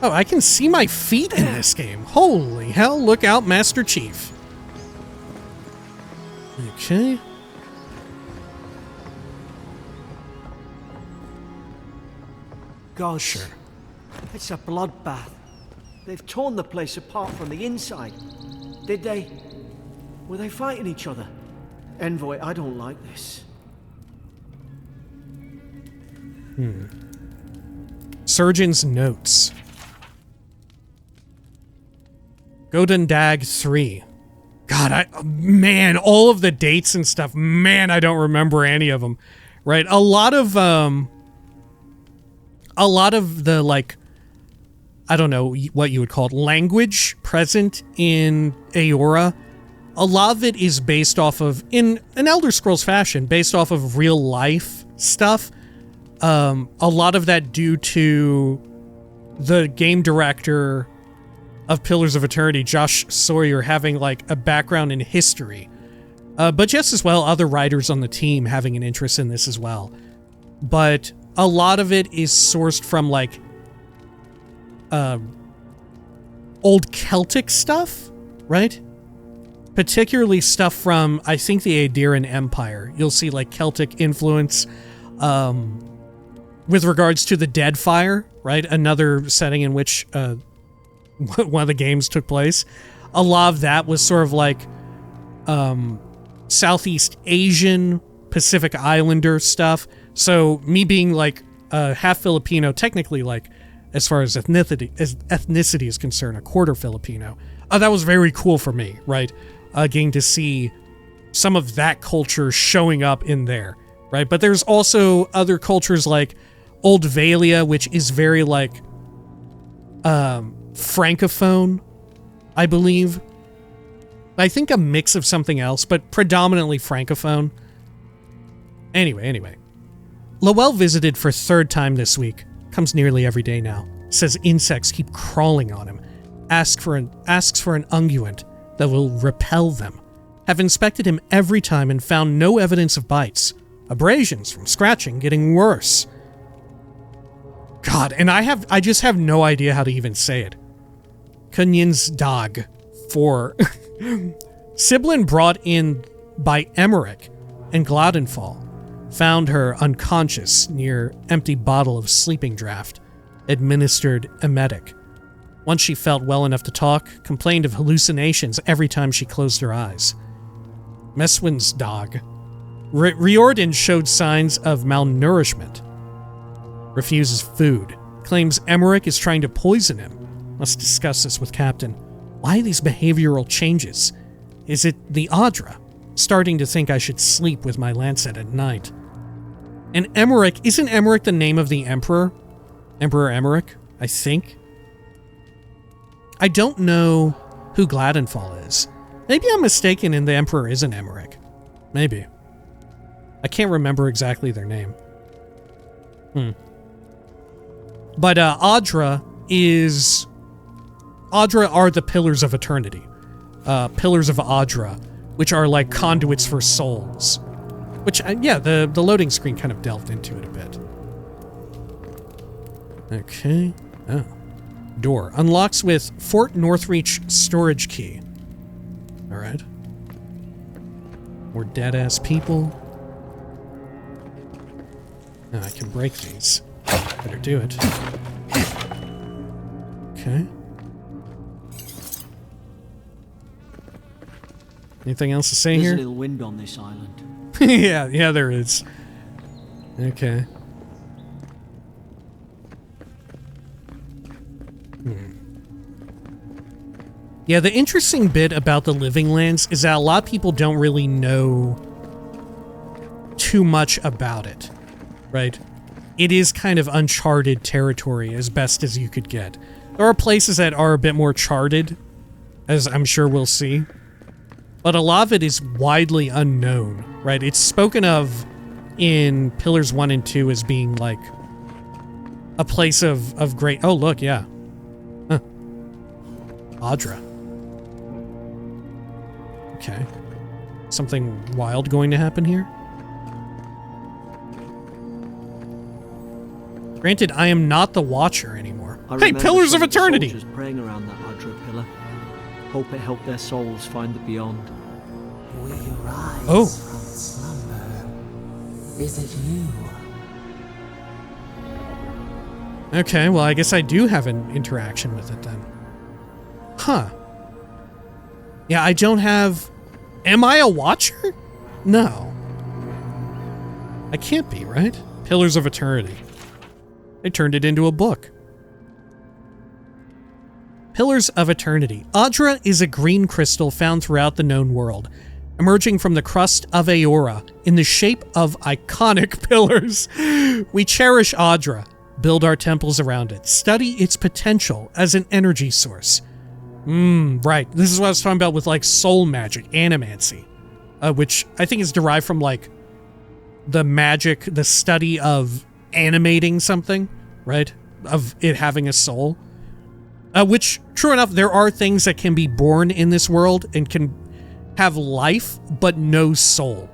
Oh, I can see my feet in this game. Holy hell, look out, Master Chief. Okay. God, Sure. It's a bloodbath. They've torn the place apart from the inside. Did they? Were they fighting each other? Envoy, I don't like this. Surgeon's notes. Godendag 3. God, man, all of the dates and stuff, man, I don't remember any of them. Right? A lot of the, like, I don't know what you would call it, language present in Eora, a lot of it is based off of, in an Elder Scrolls fashion, based off of real life stuff. A lot of that due to the game director of Pillars of Eternity, Josh Sawyer, having like a background in history. But just as well, other writers on the team having an interest in this as well. But a lot of it is sourced from like old Celtic stuff, right? Particularly stuff from, I think, the Aedyran Empire. You'll see like Celtic influence with regards to the Deadfire, right? Another setting in which one of the games took place. A lot of that was sort of like Southeast Asian, Pacific Islander stuff. So me being like half Filipino, technically, like as far as ethnicity is concerned, a quarter Filipino. That was very cool for me, right? Getting to see some of that culture showing up in there, right? But there's also other cultures like Old Valia, which is very like Francophone, I believe. I think a mix of something else, but predominantly Francophone. Anyway. Lowell visited for third time this week. Comes nearly every day now. says insects keep crawling on him. Asks for an unguent that will repel them. Have inspected him every time and found no evidence of bites. Abrasions from scratching getting worse. God, and I just have no idea how to even say it. Kunyin's dog. 4. Siblin brought in by Emmerich and Gladenfall. Found her unconscious near empty bottle of sleeping draught. Administered emetic. Once she felt well enough to talk, complained of hallucinations every time she closed her eyes. Meswin's dog. Riordan showed signs of malnourishment. Refuses food. Claims Emmerich is trying to poison him. Must discuss this with Captain. Why these behavioral changes? Is it the Adra? Starting to think I should sleep with my lancet at night. And Emmerich, isn't Emmerich the name of the Emperor? Emperor Emmerich, I think. I don't know who Gladenfall is. Maybe I'm mistaken and the Emperor isn't Emmerich. Maybe. I can't remember exactly their name. But Adra are the Pillars of Eternity. Pillars of Adra, which are like conduits for souls. Which, yeah, the loading screen kind of delved into it a bit. Okay. Oh. Door. Unlocks with Fort Northreach storage key. Alright. More dead-ass people. Now I can break these. Better do it. Okay. Anything else to say here? There's a little wind on this island. yeah, there is. Okay. Yeah, the interesting bit about the Living Lands is that a lot of people don't really know too much about it, right? It is kind of uncharted territory as best as you could get. There are places that are a bit more charted, as I'm sure we'll see. But a lot of it is widely unknown, right? It's spoken of in Pillars 1 and 2 as being like a place of great... Oh, look, yeah. Huh. Adra. Okay. Something wild going to happen here? Granted, I am not the Watcher anymore. Hey, Pillars of Eternity! Soldiers praying around that Adra pillar. Hope it helped their souls find the beyond. We rise from slumber. Is it you? Okay, well, I guess I do have an interaction with it then. Huh. Yeah, I don't have... Am I a Watcher? No. I can't be, right? Pillars of Eternity. They turned it into a book. Pillars of Eternity. Adra is a green crystal found throughout the known world, emerging from the crust of Eora in the shape of iconic pillars. We cherish Adra, build our temples around it, study its potential as an energy source. Right. This is what I was talking about with, like, soul magic, animancy, which I think is derived from, like, the magic, the study of animating something, right? Of it having a soul. Which, true enough, there are things that can be born in this world and can have life, but no soul.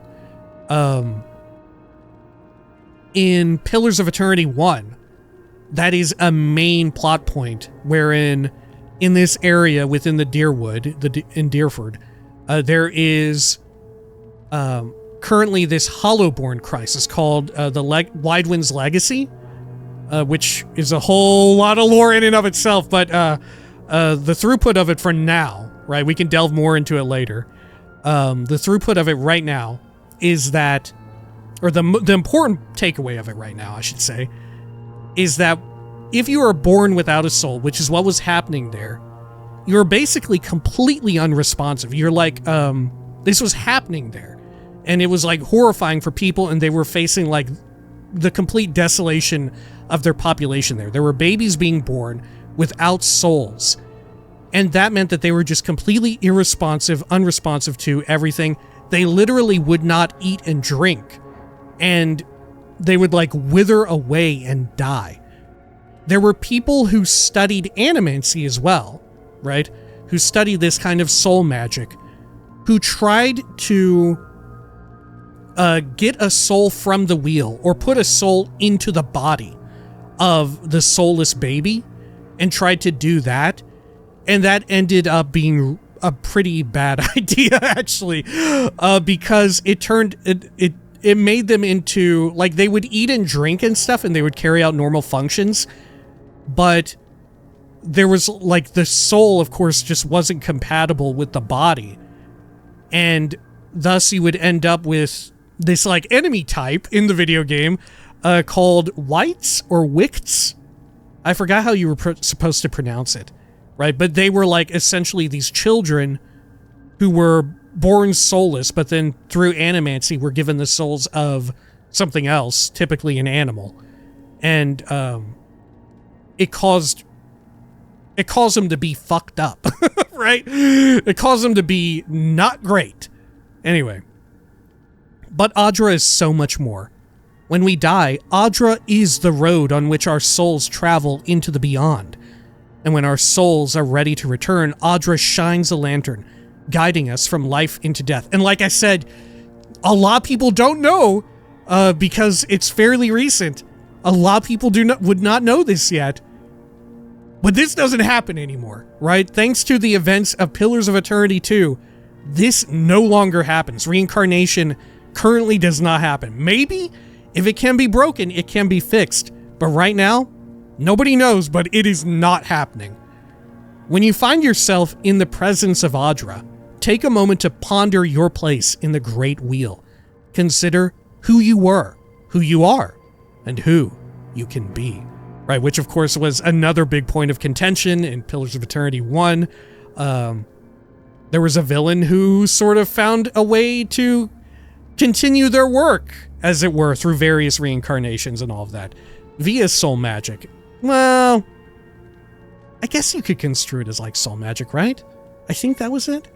In Pillars of Eternity 1, that is a main plot point, wherein in this area within the Deerwood, in Deerford, there is currently this Hollowborn crisis called the Widewind's Legacy, which is a whole lot of lore in and of itself, but the throughput of it for now, right, we can delve more into it later. The throughput of it right now is that, or the important takeaway of it right now, I should say, is that if you are born without a soul, which is what was happening there, you're basically completely unresponsive. You're like, this was happening there. And it was like horrifying for people, and they were facing like the complete desolation of their population there. There were babies being born without souls. And that meant that they were just completely irresponsive, unresponsive to everything. They literally would not eat and drink. And they would like wither away and die. there were people who studied animancy as well, right? Who studied this kind of soul magic, who tried to get a soul from the wheel or put a soul into the body of the soulless baby and tried to do that. And that ended up being a pretty bad idea, actually, because it made them into, like, they would eat and drink and stuff and they would carry out normal functions, but there was, like, the soul, of course, just wasn't compatible with the body. And thus you would end up with this, like, enemy type in the video game called Wights or Wicts. I forgot how you were supposed to pronounce it, right? But they were, like, essentially these children who were born soulless, but then through animancy were given the souls of something else, typically an animal. And it caused them to be fucked up, right? It caused them to be not great. Anyway. But Adra is so much more. When we die, Adra is the road on which our souls travel into the beyond. And when our souls are ready to return, Adra shines a lantern, guiding us from life into death. And like I said, a lot of people don't know, because it's fairly recent. A lot of people would not know this yet. But this doesn't happen anymore, right? Thanks to the events of Pillars of Eternity 2, this no longer happens. Reincarnation currently does not happen. Maybe, if it can be broken, it can be fixed. But right now, nobody knows, but it is not happening. When you find yourself in the presence of Adra, take a moment to ponder your place in the Great Wheel. Consider who you were, who you are, and who you can be. Right, which of course was another big point of contention in Pillars of Eternity 1. There was a villain who sort of found a way to continue their work, as it were, through various reincarnations and all of that, via soul magic. Well, I guess you could construe it as like soul magic, right? I think that was it.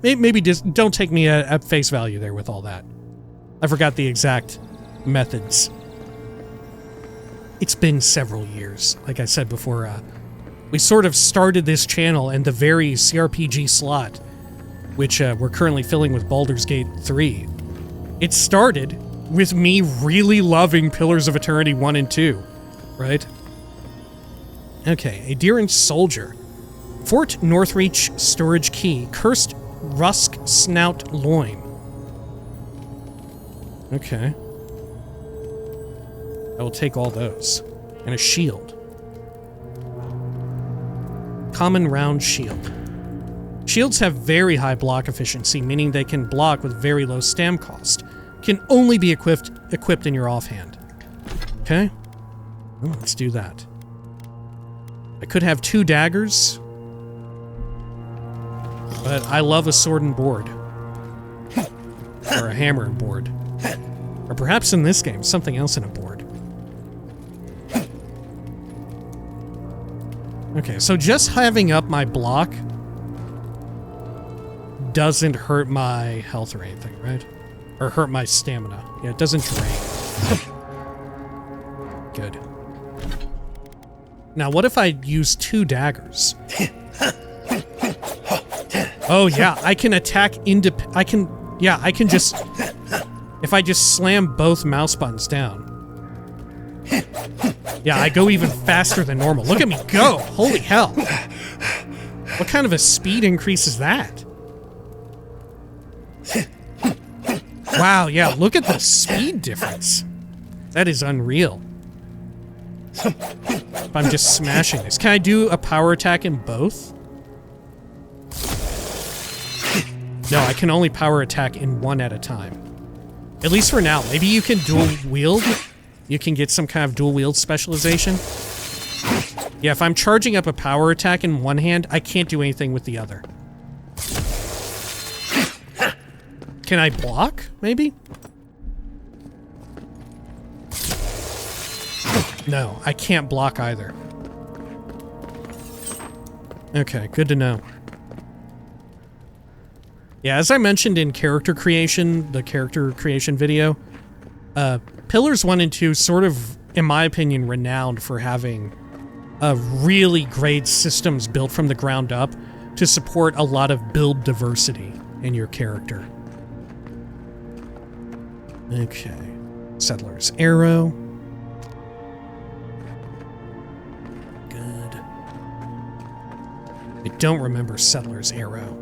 Maybe just don't take me at face value there with all that. I forgot the exact methods. It's been several years. Like I said before, we sort of started this channel in the very CRPG slot, which we're currently filling with Baldur's Gate 3. It started with me really loving Pillars of Eternity 1 and 2, right? Okay, Aedyran Soldier. Fort Northreach Storage Key. Cursed Rusk Snout Loin. Okay. I will take all those. And a shield. Common round shield. Shields have very high block efficiency, meaning they can block with very low stam cost. Can only be equipped in your offhand. Okay. Well, let's do that. I could have 2 daggers, but I love a sword and board. Or a hammer and board. Or perhaps in this game, something else in a board. Okay, so just having up my block doesn't hurt my health or anything, right? Or hurt my stamina. Yeah, it doesn't drain. Good. Now, what if I use 2 daggers? Oh, yeah, I can attack I can just... If I just slam both mouse buttons down. Yeah, I go even faster than normal. Look at me go! Holy hell! What kind of a speed increase is that? Wow, yeah, look at the speed difference. That is unreal. If I'm just smashing this. Can I do a power attack in both? No, I can only power attack in one at a time. At least for now. Maybe you can dual wield? You can get some kind of dual wield specialization? Yeah, if I'm charging up a power attack in one hand, I can't do anything with the other. Can I block, maybe? No, I can't block either. Okay, good to know. Yeah, as I mentioned in character creation, the character creation video, Pillars 1 and 2 sort of in my opinion, renowned for having really great systems built from the ground up to support a lot of build diversity in your character. Okay. Settler's Arrow. Good. I don't remember Settler's Arrow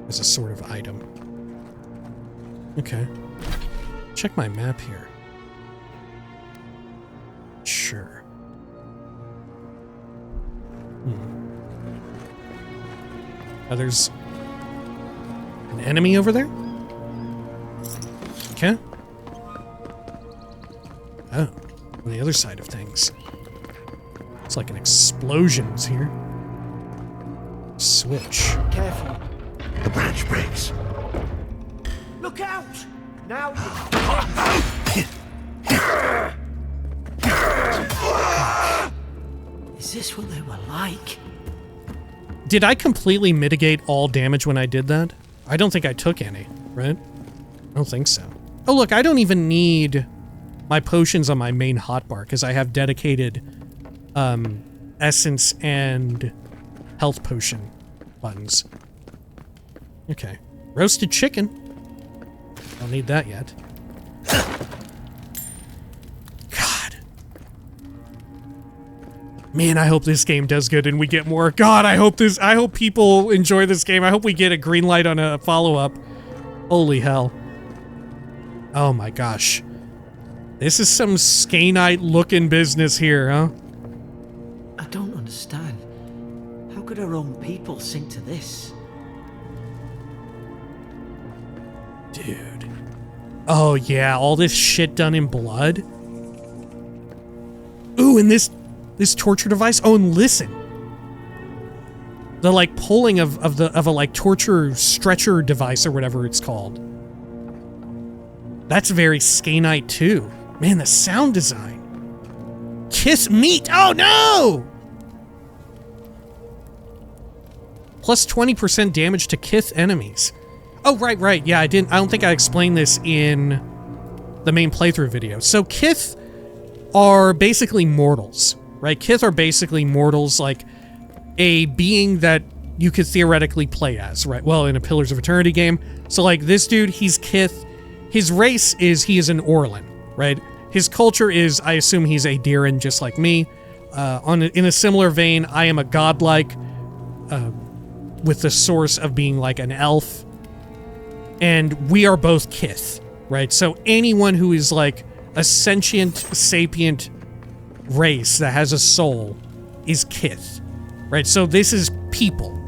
as a sort of item. Okay. Check my map here. Sure. Oh, there's an enemy over there? Okay. Oh, on the other side of things. It's like an explosion's here. Switch. Careful. The branch breaks. Look out! Now Is this what they were like? Did I completely mitigate all damage when I did that? I don't think I took any, right? I don't think so. Oh, look, I don't even need my potions on my main hotbar because I have dedicated essence and health potion buttons. Okay. Roasted chicken. Don't need that yet. God. Man, I hope this game does good and we get more. God, I hope people enjoy this game. I hope we get a green light on a follow-up. Holy hell. Oh my gosh. This is some Skainite looking business here, huh? I don't understand. How could our own people sink to this? Dude. Oh yeah, all this shit done in blood. Ooh, and this torture device. Oh, and listen. The like pulling of a like torture stretcher device or whatever it's called. That's very Skainite too. Man, the sound design. Kiss meat. Oh no! Plus 20% damage to Kith enemies. Oh, right. Yeah, I don't think I explained this in the main playthrough video. So Kith are basically mortals, right? Kith are basically mortals, like a being that you could theoretically play as, right? Well, in a Pillars of Eternity game. So like this dude, he's Kith. His race is, he is an Orlan, right? His culture is, I assume he's Aedyran, just like me. In a similar vein, I am a godlike, with the source of being like an elf. And we are both Kith, right? So anyone who is like a sentient, sapient race that has a soul is Kith, right? So this is people.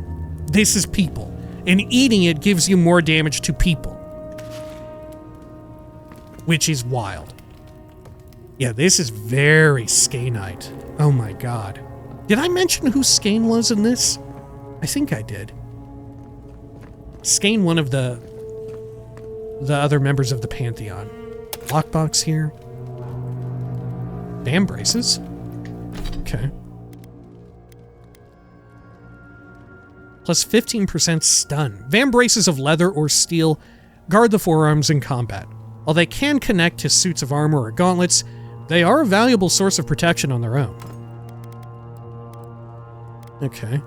This is people. And eating it gives you more damage to people. Which is wild. Yeah, this is very Skainite. Oh my god. Did I mention who Skain was in this? I think I did. Skain, one of the other members of the Pantheon. Lockbox here. Bam braces. Okay. Plus 15% stun. Van braces of leather or steel guard the forearms in combat. While they can connect to suits of armor or gauntlets, they are a valuable source of protection on their own. Okay.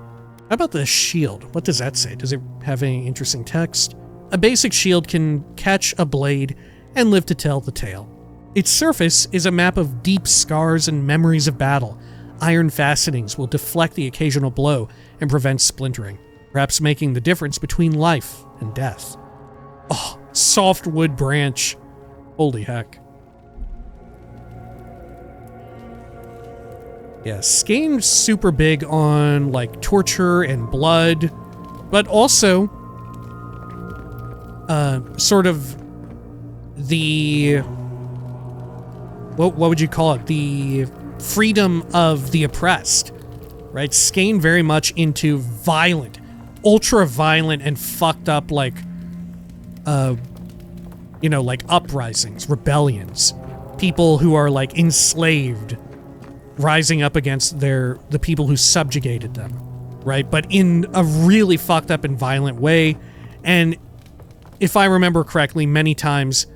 How about the shield? What does that say? Does it have any interesting text? A basic shield can catch a blade and live to tell the tale. Its surface is a map of deep scars and memories of battle. Iron fastenings will deflect the occasional blow and prevent splintering, perhaps making the difference between life and death. Oh, soft wood branch. Holy heck. Yeah, Skain's super big on, like, torture and blood, but also, sort of the, what would you call it? The freedom of the oppressed, right? Skain very much into violent, ultra-violent and fucked up, like, you know, like uprisings, rebellions, people who are, like, enslaved, rising up against the people who subjugated them, right? But in a really fucked up and violent way. And if I remember correctly, many times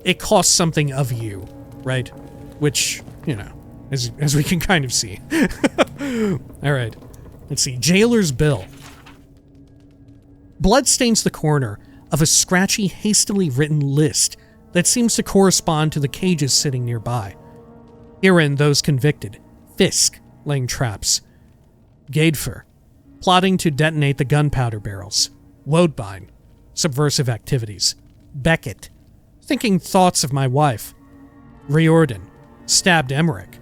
it costs something of you, right? Which you know, as we can kind of see. All right. Let's see. Jailer's bill. Blood stains the corner of a scratchy, hastily written list that seems to correspond to the cages sitting nearby. Herein, those convicted. Fisk, laying traps. Gaedfer, plotting to detonate the gunpowder barrels. Woadbine, subversive activities. Beckett, thinking thoughts of my wife. Riordan, stabbed Emmerich.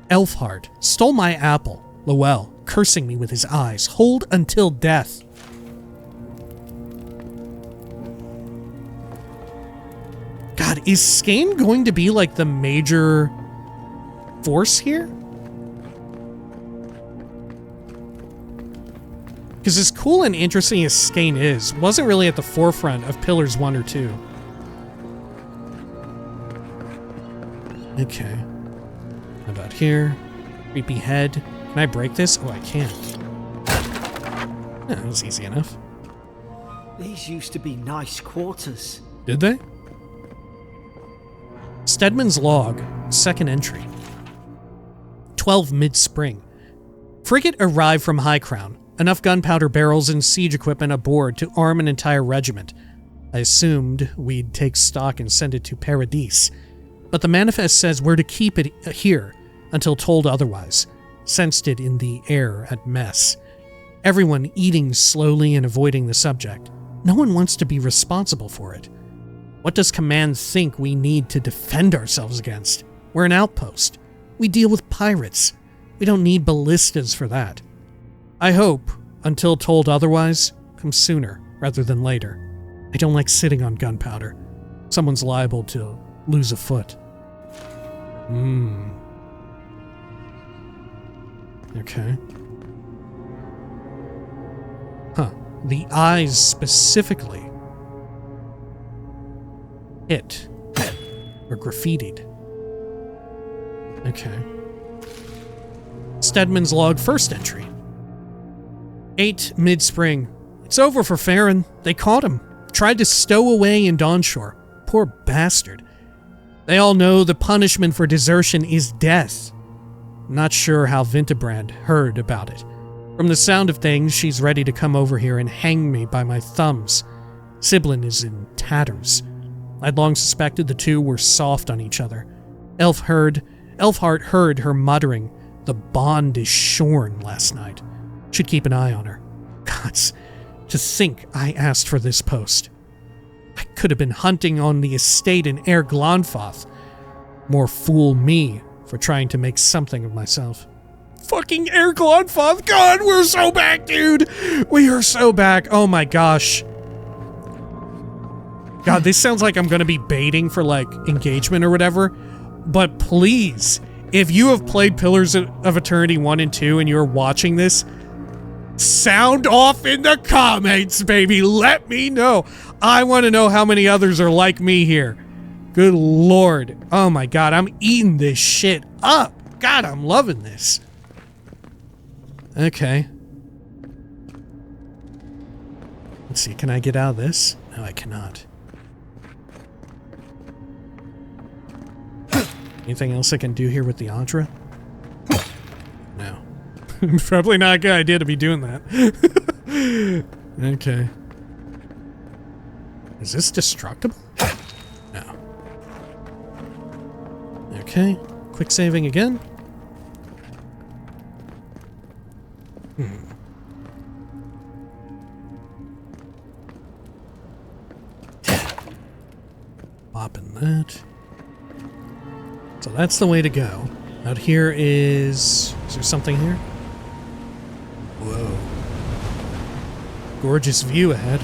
Elfhard, stole my apple. Lowell, cursing me with his eyes. Hold until death. God, is Skane going to be like the major force here? Because as cool and interesting as Skane is, wasn't really at the forefront of Pillars 1 or 2. Okay. How about here? Creepy head. Can I break this? Oh, I can't. Yeah, that was easy enough. These used to be nice quarters. Did they? Stedman's log, second entry. 12 mid-spring. Frigate arrived from High Crown. Enough gunpowder barrels and siege equipment aboard to arm an entire regiment. I assumed we'd take stock and send it to Paradis. But the manifest says we're to keep it here until told otherwise. Sensed it in the air at mess. Everyone eating slowly and avoiding the subject. No one wants to be responsible for it. What does command think we need to defend ourselves against? We're an outpost. We deal with pirates. We don't need ballistas for that. I hope, until told otherwise, comes sooner rather than later. I don't like sitting on gunpowder. Someone's liable to lose a foot. Okay. Huh. The eyes specifically hit or graffitied. Okay. Stedman's log, first entry. 8 mid-spring. It's over for Farron. They caught him. Tried to stow away in Dawnshore. Poor bastard. They all know the punishment for desertion is death. Not sure how Vintebrand heard about it. From the sound of things, she's ready to come over here and hang me by my thumbs. Siblin is in tatters. I'd long suspected the two were soft on each other. Elfhart heard her muttering, "The bond is shorn," last night. Should keep an eye on her. Gods, to think I asked for this post. I could have been hunting on the estate in Air Glonfoth. More fool me for trying to make something of myself. Fucking Air Glonfoth! God, we're so back, dude! We are so back. Oh my gosh. God, this sounds like I'm gonna be baiting for, like, engagement or whatever. But please, if you have played Pillars of Eternity 1 and 2 and you're watching this, sound off in the comments, baby. Let me know. I want to know how many others are like me here. Good lord. Oh my god, I'm eating this shit up. God, I'm loving this. Okay. Let's see, can I get out of this? No, I cannot. Anything else I can do here with the adra? No. Probably not a good idea to be doing that. Okay. Is this destructible? No. Okay. Quick saving again. Popping that. So that's the way to go. Out here is there something here? Whoa. Gorgeous view ahead.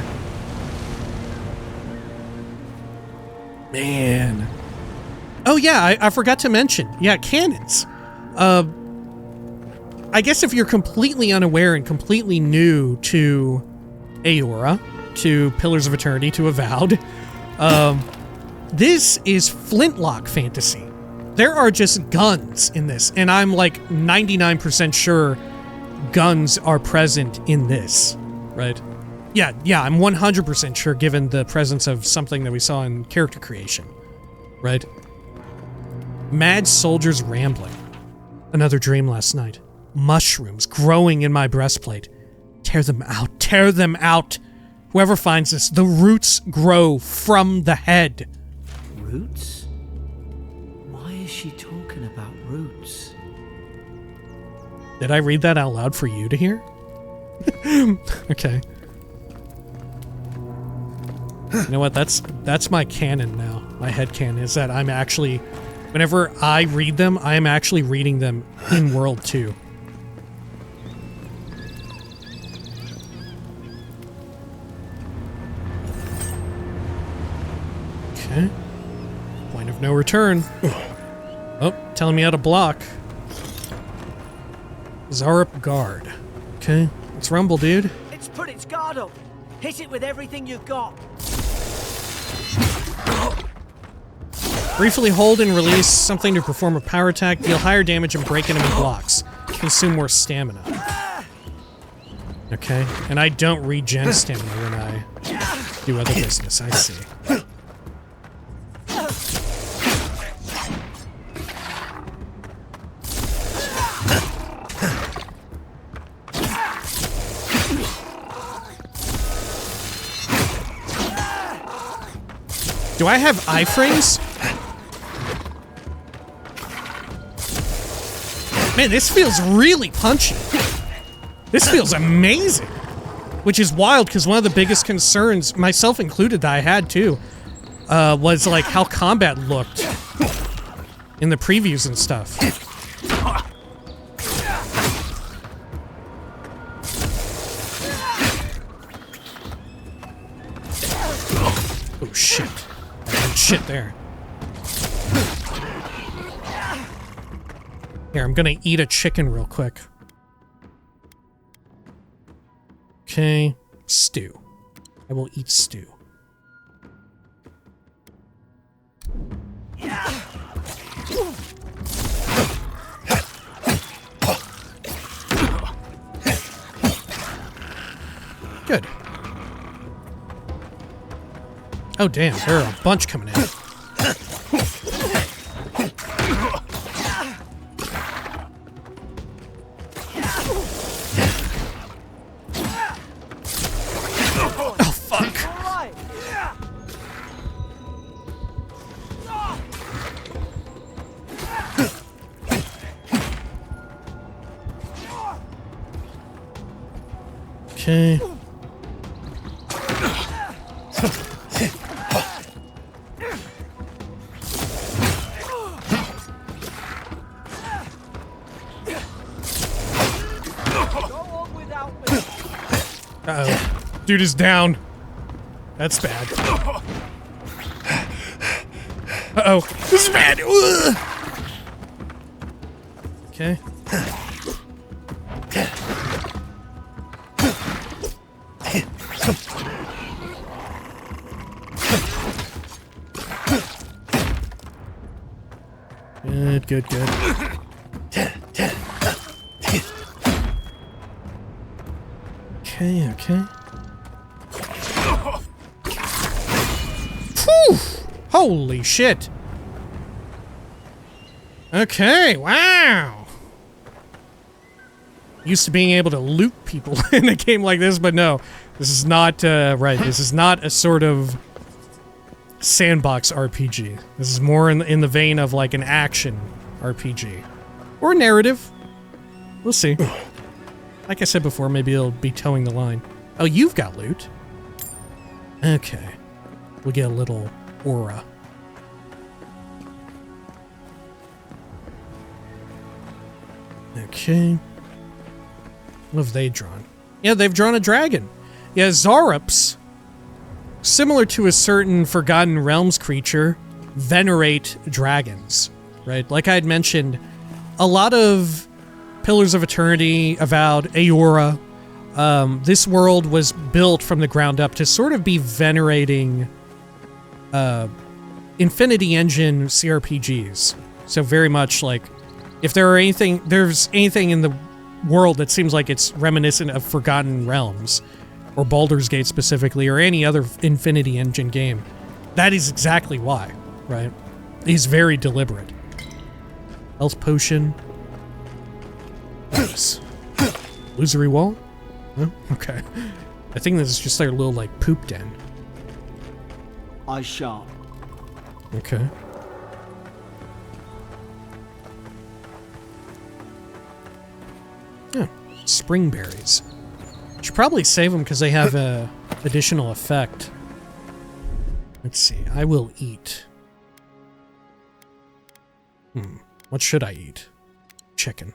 Man. Oh yeah, I forgot to mention. Yeah, cannons. I guess if you're completely unaware and completely new to Eora, to Pillars of Eternity, to Avowed, this is Flintlock fantasy. There are just guns in this, and I'm like 99% sure guns are present in this, right? Yeah, I'm 100% sure given the presence of something that we saw in character creation, right? Mad soldiers rambling. Another dream last night. Mushrooms growing in my breastplate. Tear them out. Tear them out. Whoever finds this, the roots grow from the head. Roots? Why is she talking about roots? Did I read that out loud for you to hear? Okay. You know what? That's my canon now. My head canon is that I'm actually, whenever I read them, I am actually reading them in World 2. Okay. Point of no return. Oh, telling me how to block. Zarup guard. Okay, let's rumble, dude. It's put its guard up. Hit it with everything you've got. Briefly hold and release something to perform a power attack, deal higher damage and break enemy blocks. Consume more stamina. Okay, and I don't regen stamina when I do other business, I see. Do I have iframes? Man, this feels really punchy. This feels amazing. Which is wild, because one of the biggest concerns, myself included, that I had too, was like how combat looked in the previews and stuff. Oh shit. Shit there. Here, I'm gonna eat a chicken real quick. Okay, stew. I will eat stew. Good. Oh damn, there are a bunch coming in. Oh fuck. Okay. Uh-oh. Dude is down. That's bad. Uh-oh. This is bad. Ugh. Okay. Good, good, good. Okay, okay. Whew! Holy shit! Okay, wow! Used to being able to loot people in a game like this, but no. This is not, right, this is not a sort of sandbox RPG. This is more in the vein of like an action RPG. Or narrative. We'll see. Like I said before, maybe it'll be towing the line. Oh, you've got loot. Okay. We'll get a little aura. Okay. What have they drawn? Yeah, they've drawn a dragon. Yeah, Zarups, similar to a certain Forgotten Realms creature, venerate dragons, right? Like I had mentioned, a lot of Pillars of Eternity, Avowed, Eora, this world was built from the ground up to sort of be venerating Infinity Engine CRPGs. So very much like, if there's anything in the world that seems like it's reminiscent of Forgotten Realms, or Baldur's Gate specifically, or any other Infinity Engine game, that is exactly why, right? He's very deliberate. Health potion. Nice. Illusory wall? Oh, okay. I think this is just their little, like, poop den. Eyes sharp. Okay. Yeah, spring berries. Should probably save them because they have a additional effect. Let's see. I will eat. What should I eat? Chicken.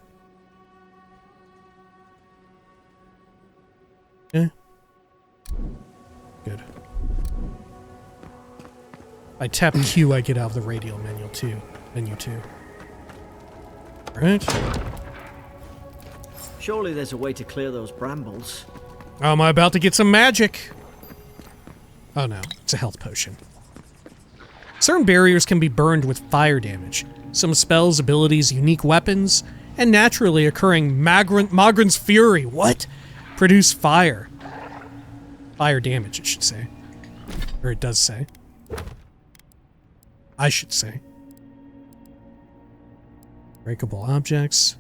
Eh. Good. I tap Q, I get out of the radial menu too. Alright. Surely there's a way to clear those brambles. Am I about to get some magic? Oh no, it's a health potion. Certain barriers can be burned with fire damage. Some spells, abilities, unique weapons, and naturally occurring Magran's Fury, what? Produce fire. Fire damage, it should say. Or it does say. I should say. Breakable objects.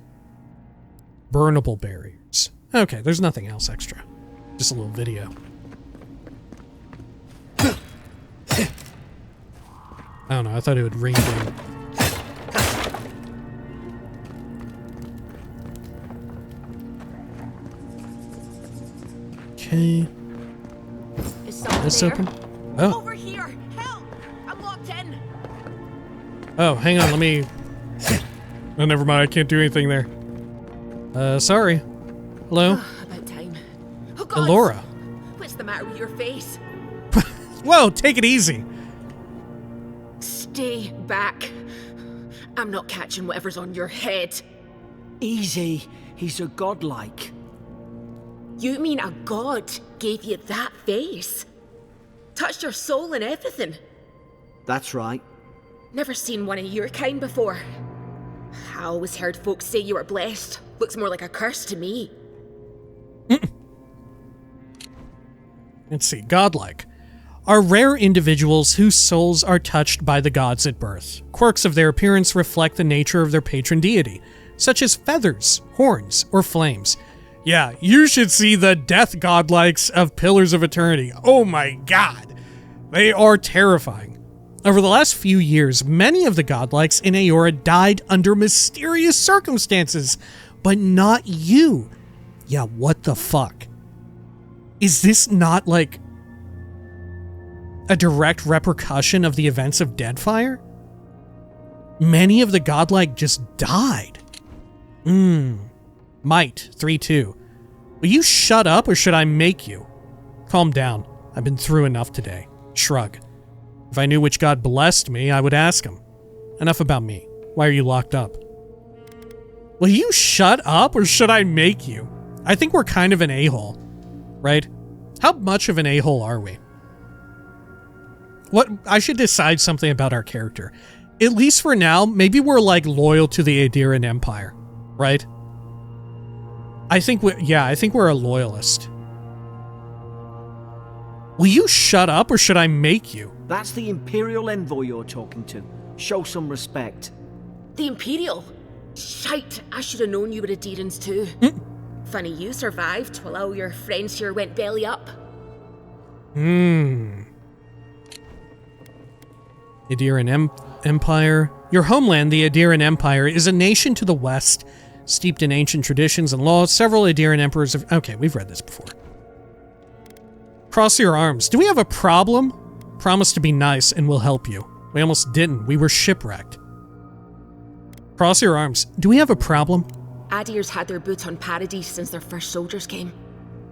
Burnable barriers. Okay, there's nothing else extra. Just a little video. I don't know, I thought it would ring in. Okay. Is someone This there? open? Oh. Over here! Help! I'm locked in! Oh, hang on, let me... Oh, never mind, I can't do anything there. Sorry. Hello? About time. Oh God! Eora. What's the matter with your face? Whoa, take it easy. Stay back. I'm not catching whatever's on your head. Easy. He's a godlike. You mean a god gave you that face? Touched your soul and everything? That's right. Never seen one of your kind before. I always heard folks say you were blessed. Looks more like a curse to me. Let's see, godlike. Are rare individuals whose souls are touched by the gods at birth. Quirks of their appearance reflect the nature of their patron deity, such as feathers, horns, or flames. Yeah, you should see the death godlikes of Pillars of Eternity. Oh my god. They are terrifying. Over the last few years, many of the godlikes in Eora died under mysterious circumstances, but not you. Yeah, what the fuck? Is this not like a direct repercussion of the events of Deadfire? Many of the godlike just died. Might 3-2. Will you shut up or should I make you? Calm down. I've been through enough today. Shrug. If I knew which god blessed me, I would ask him. Enough about me. Why are you locked up? Will you shut up or should I make you? I think we're kind of an a-hole, right? How much of an a-hole are we? What? I should decide something about our character. At least for now, maybe we're like loyal to the Aedyran Empire, right? I think we're a loyalist. Will you shut up or should I make you? That's the Imperial Envoy you're talking to. Show some respect. The Imperial? Shite, I should have known you were Aedyrans too. Funny you survived while all your friends here went belly up. Aedyran Empire. Your homeland, the Aedyran Empire, is a nation to the west, steeped in ancient traditions and laws. Several Aedyran emperors have... Okay, we've read this before. Cross your arms. Do we have a problem? Promise to be nice and we'll help you. We almost didn't. We were shipwrecked. Cross your arms. Do we have a problem? Aedyr's had their boot on Paradise since their first soldiers came.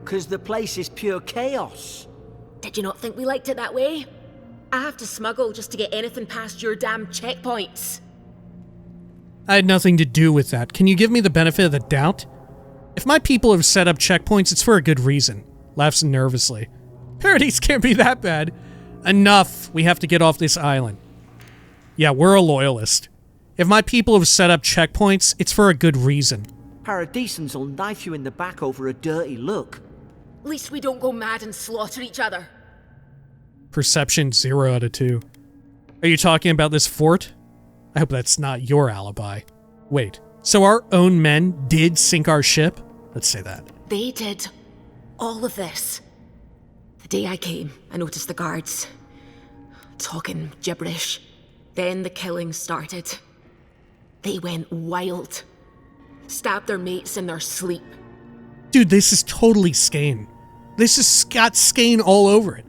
'Cause the place is pure chaos. Did you not think we liked it that way? I have to smuggle just to get anything past your damn checkpoints. I had nothing to do with that. Can you give me the benefit of the doubt? If my people have set up checkpoints, it's for a good reason. Laughs nervously. Paradise can't be that bad. Enough. We have to get off this island. Yeah, we're a loyalist. If my people have set up checkpoints, it's for a good reason. Paradisans will knife you in the back over a dirty look. At least we don't go mad and slaughter each other. Perception 0 out of 2. Are you talking about this fort? I hope that's not your alibi. Wait, so our own men did sink our ship? Let's say that. They did all of this. The day I came, I noticed the guards talking gibberish. Then the killing started. They went wild. Stabbed their mates in their sleep. Dude, this is totally Skane. This has got Skane all over it.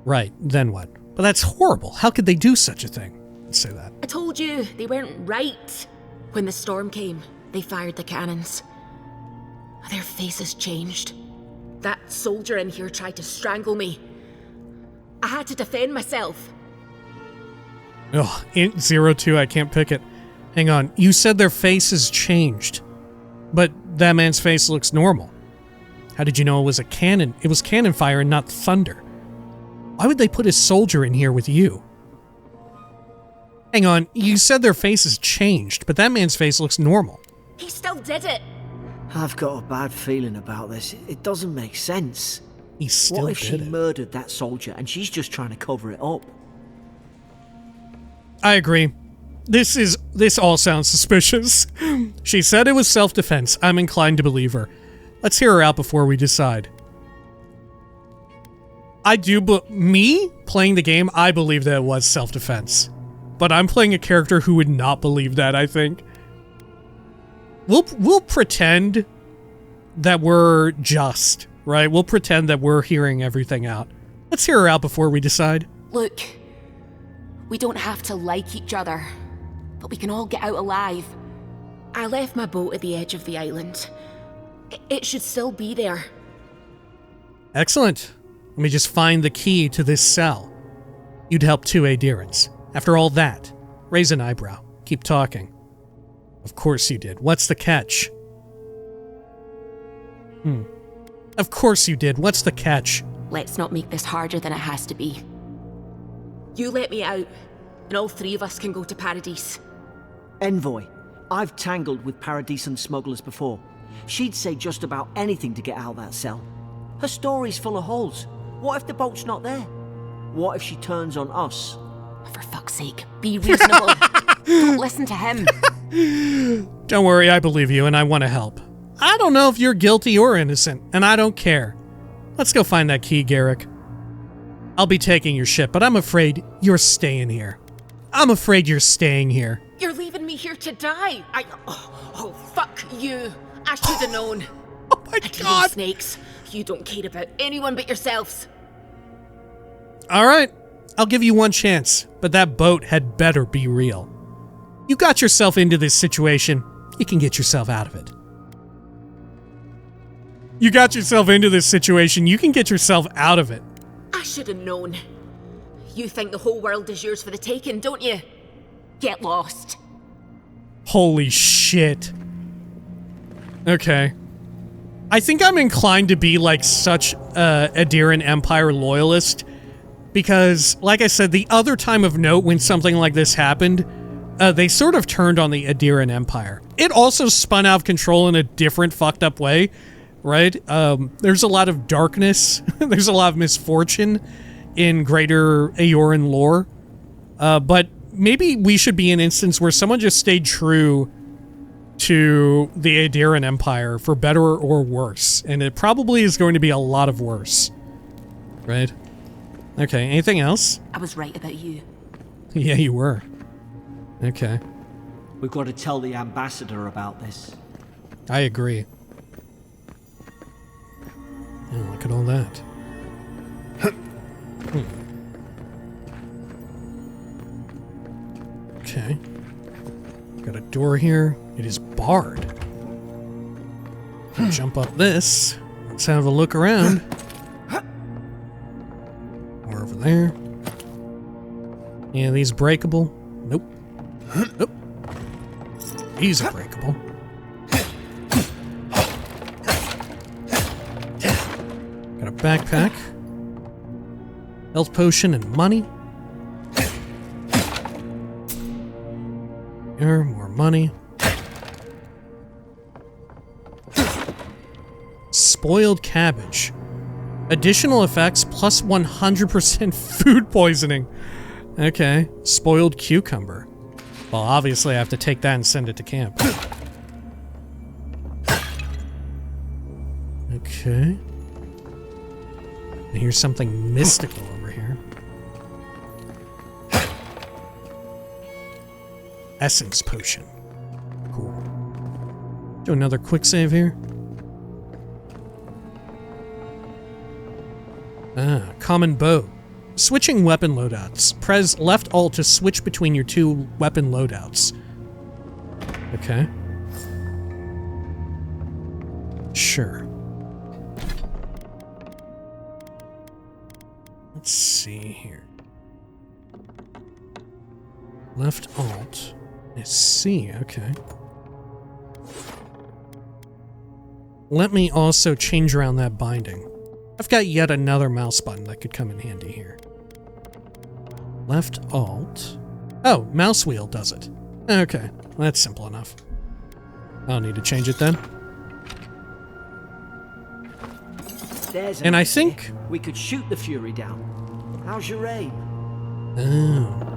Right, then what? But that's horrible. How could they do such a thing? Let's say that. I told you, they weren't right. When the storm came, they fired the cannons. Their faces changed. That soldier in here tried to strangle me. I had to defend myself. Ugh, int 02, I can't pick it. Hang on, you said their faces changed. But that man's face looks normal. How did you know it was a cannon? It was cannon fire and not thunder. Why would they put a soldier in here with you? Hang on, you said their faces changed, but that man's face looks normal. He still did it. I've got a bad feeling about this. It doesn't make sense. He still What if she did it. murdered that soldier and she's just trying to cover it up? I agree. This all sounds suspicious. She said it was self-defense. I'm inclined to believe her. Let's hear her out before we decide. Me playing the game, I believe that it was self-defense. But I'm playing a character who would not believe that, I think. We'll pretend that we're just, right? We'll pretend that we're hearing everything out. Let's hear her out before we decide. Look, we don't have to like each other, but we can all get out alive. I left my boat at the edge of the island. It should still be there. Excellent. Let me just find the key to this cell. You'd help too, Aedyrans. After all that, raise an eyebrow. Keep talking. Of course you did. What's the catch? Of course you did. What's the catch? Let's not make this harder than it has to be. You let me out, and all three of us can go to Paradise. Envoy, I've tangled with Paradisan smugglers before. She'd say just about anything to get out of that cell. Her story's full of holes. What if the boat's not there? What if she turns on us? For fuck's sake, be reasonable. Don't listen to him. Don't worry, I believe you, and I want to help. I don't know if you're guilty or innocent, and I don't care. Let's go find that key, Garrick. I'll be taking your ship, but I'm afraid you're staying here. I'm afraid you're staying here. You're leaving me here to die. Oh, fuck you. I should have known. Oh my God. Snakes. You don't care about anyone but yourselves. All right, I'll give you one chance, but that boat had better be real. You got yourself into this situation. You can get yourself out of it. You got yourself into this situation. You can get yourself out of it. I should have known. You think the whole world is yours for the taking, don't you? Get lost. Holy shit. Okay. I think I'm inclined to be like such a Aedyran Empire loyalist because, like I said, the other time of note when something like this happened, they sort of turned on the Aedyran Empire. It also spun out of control in a different fucked up way, right? There's a lot of darkness. There's a lot of misfortune in greater Eoran lore. But maybe we should be an instance where someone just stayed true to the Aedyran Empire for better or worse. And it probably is going to be a lot of worse. Right? Okay, anything else? I was right about you. Yeah, you were. Okay. We've got to tell the ambassador about this. I agree. Oh, look at all that. Okay. Got a door here. It is barred. Jump up this. Let's have a look around. Or over there. Yeah, these breakable? Nope. Nope. These are breakable. Got a backpack. Health potion and money. Here, more money. Spoiled cabbage. Additional effects plus 100% food poisoning. Okay. Spoiled cucumber. Well, obviously I have to take that and send it to camp. Okay. I hear something mystical over here. Essence potion. Cool. Do another quick save here. Ah, common bow. Switching weapon loadouts. Press left alt to switch between your two weapon loadouts. Okay. Sure. Let's see here. Left alt. Let's see, okay. Let me also change around that binding. I've got yet another mouse button that could come in handy here. Left alt. Oh, mouse wheel does it. Okay, well, that's simple enough. I don't need to change it then. There's and I think we could shoot the Fury down. How's your aim? Oh.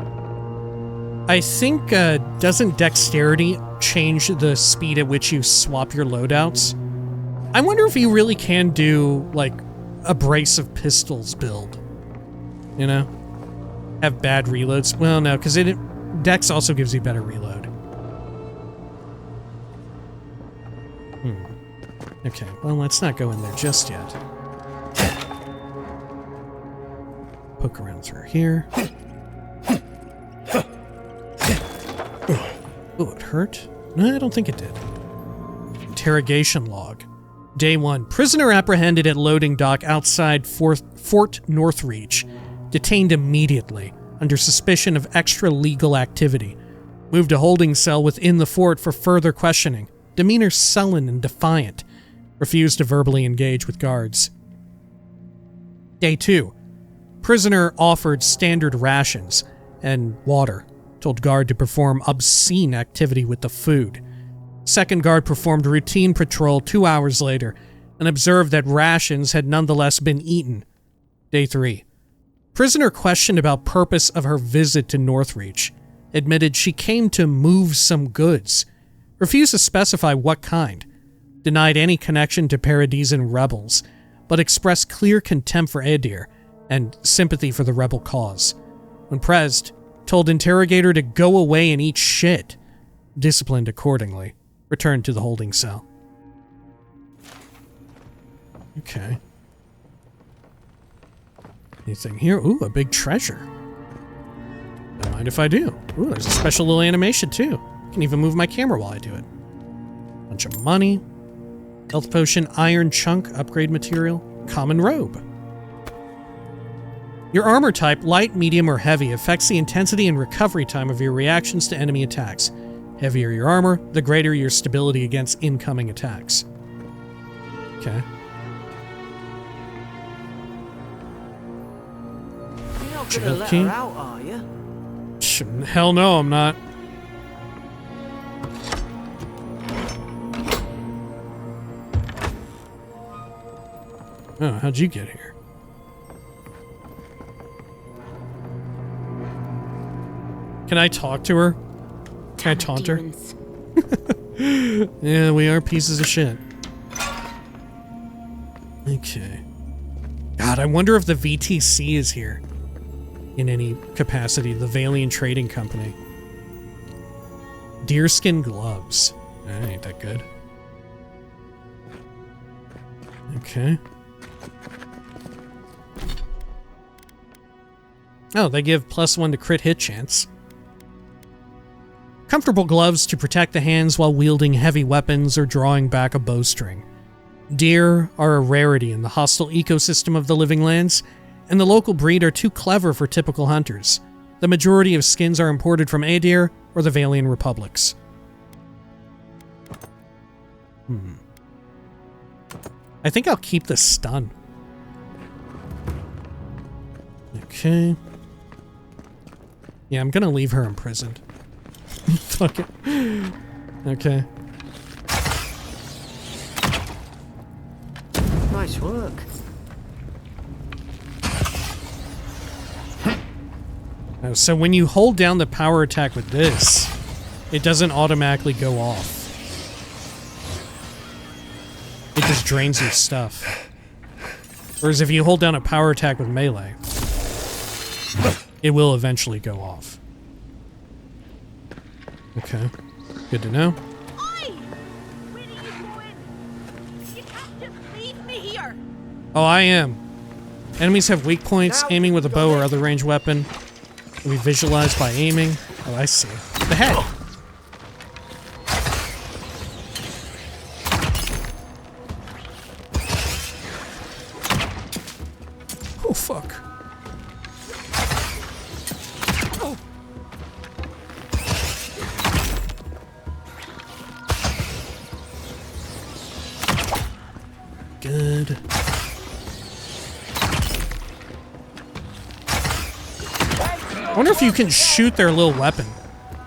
I think doesn't dexterity change the speed at which you swap your loadouts? I wonder if you really can do like abrasive pistols build. You know? Have bad reloads. Well, no, because Dex also gives you better reload. Okay, well, let's not go in there just yet. Poke around through here. Oh, it hurt? No, I don't think it did. Interrogation log. Day 1. Prisoner apprehended at loading dock outside Fort Northreach. Detained immediately, under suspicion of extra-legal activity. Moved to holding cell within the fort for further questioning. Demeanor sullen and defiant. Refused to verbally engage with guards. Day 2. Prisoner offered standard rations and water. Told guard to perform obscene activity with the food. Second guard performed routine patrol 2 hours later and observed that rations had nonetheless been eaten. Day 3. Prisoner questioned about purpose of her visit to Northreach. Admitted she came to move some goods. Refused to specify what kind. Denied any connection to Paradisian rebels, but expressed clear contempt for Aedyr and sympathy for the rebel cause. When pressed, told interrogator to go away and eat shit. Disciplined accordingly. Returned to the holding cell. Okay. Anything here? Ooh, a big treasure. Don't mind if I do. Ooh, there's a special little animation too. I can even move my camera while I do it. Bunch of money. Health potion, iron chunk, upgrade material, common robe. Your armor type, light, medium, or heavy, affects the intensity and recovery time of your reactions to enemy attacks. Heavier your armor, the greater your stability against incoming attacks. Okay. You're not gonna let her out, are you? Hell no, I'm not. Oh, how'd you get here? Can I talk to her? Can I taunt her? Yeah, we are pieces of shit. Okay. God, I wonder if the VTC is here. In any capacity, the Valiant Trading Company. Deerskin gloves. That ain't that good. Okay. Oh, they give +1 to crit hit chance. Comfortable gloves to protect the hands while wielding heavy weapons or drawing back a bowstring. Deer are a rarity in the hostile ecosystem of the Living Lands, and the local breed are too clever for typical hunters. The majority of skins are imported from Aedyr or the Valian Republics. I think I'll keep the stun. Okay. Yeah, I'm gonna leave her imprisoned. Fuck it. Okay. Nice work. Oh, so when you hold down the power attack with this, it doesn't automatically go off. It just drains your stuff. Whereas if you hold down a power attack with melee, it will eventually go off. Okay, good to know. Oi! Where are you going? You can't just leave me here. Oh, I am. Enemies have weak points. Aiming with a bow or other ranged weapon can be visualized by aiming. Oh, I see. The head. Oh, fuck. Good. I wonder if you can shoot their little weapon.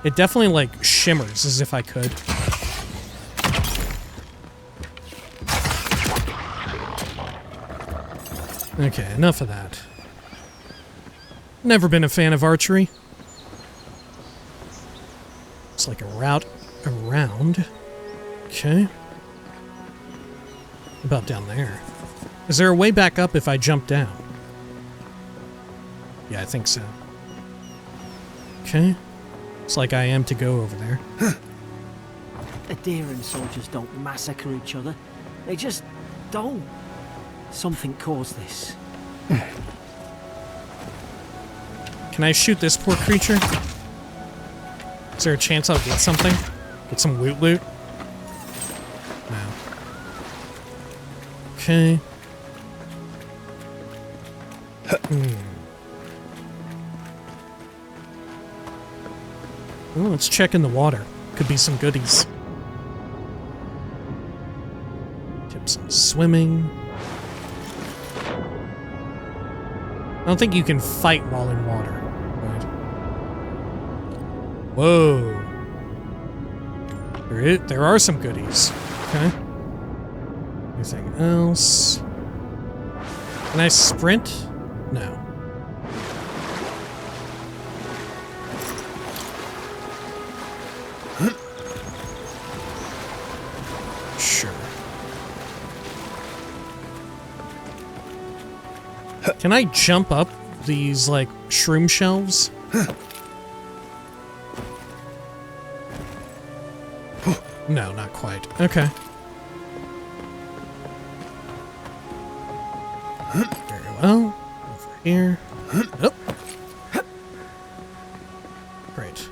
It definitely, like, shimmers as if I could. Okay, enough of that. Never been a fan of archery. It's like a route around. Okay. What about down there? Is there a way back up if I jump down? Yeah, I think so. Okay. It's like I am to go over there. Aedyran soldiers don't massacre each other. They just don't. Something caused this. Can I shoot this poor creature? Is there a chance I'll get something? Get some loot? No. Okay. Well, let's check in the water. Could be some goodies. Tips on swimming. I don't think you can fight while in water. Right. Whoa. There are some goodies. Okay. Anything else? Can I sprint? No. Sure. Can I jump up these, like, shroom shelves? No, not quite. Okay. Very well. Over here. Oh. Great.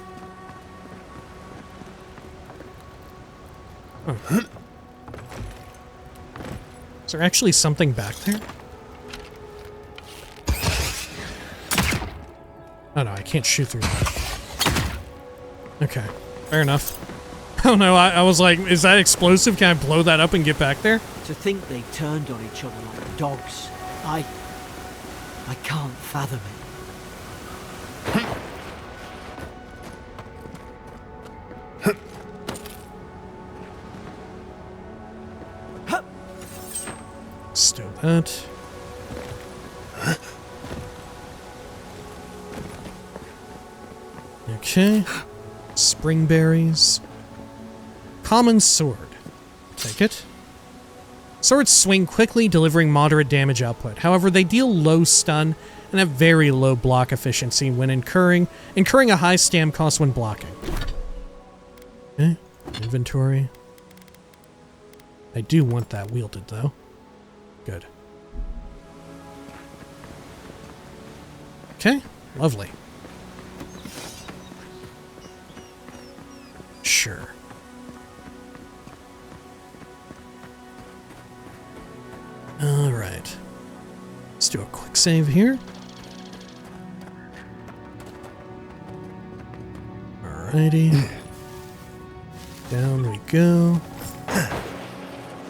Oh. Is there actually something back there? Oh no, I can't shoot through that. Okay, fair enough. Oh no, I was like, is that explosive? Can I blow that up and get back there? To think they turned on each other like dogs. I can't fathom it. Stow that. Okay. Spring berries. Common sword. Take it. Swords swing quickly, delivering moderate damage output. However, they deal low stun and have very low block efficiency when incurring a high stam cost when blocking. Okay. Inventory. I do want that wielded, though. Good. Okay. Lovely. Sure. Alright. Let's do a quick save here. Alrighty. Down we go.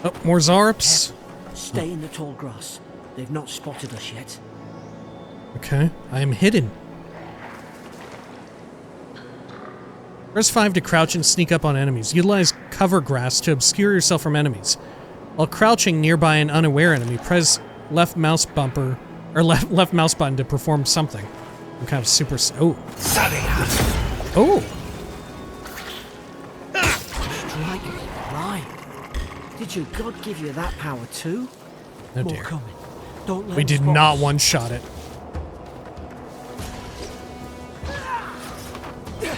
Oh, more Zarps. Stay in the tall grass. They've not spotted us yet. Okay, I am hidden. Press 5 to crouch and sneak up on enemies. Utilize cover grass to obscure yourself from enemies. While crouching nearby an unaware enemy, press left mouse bumper or left mouse button to perform something. I'm kind of super. Oh. Oh. Did your god give you that power too? Oh More dear. coming. Don't let We them did spot not us. one-shot it. You're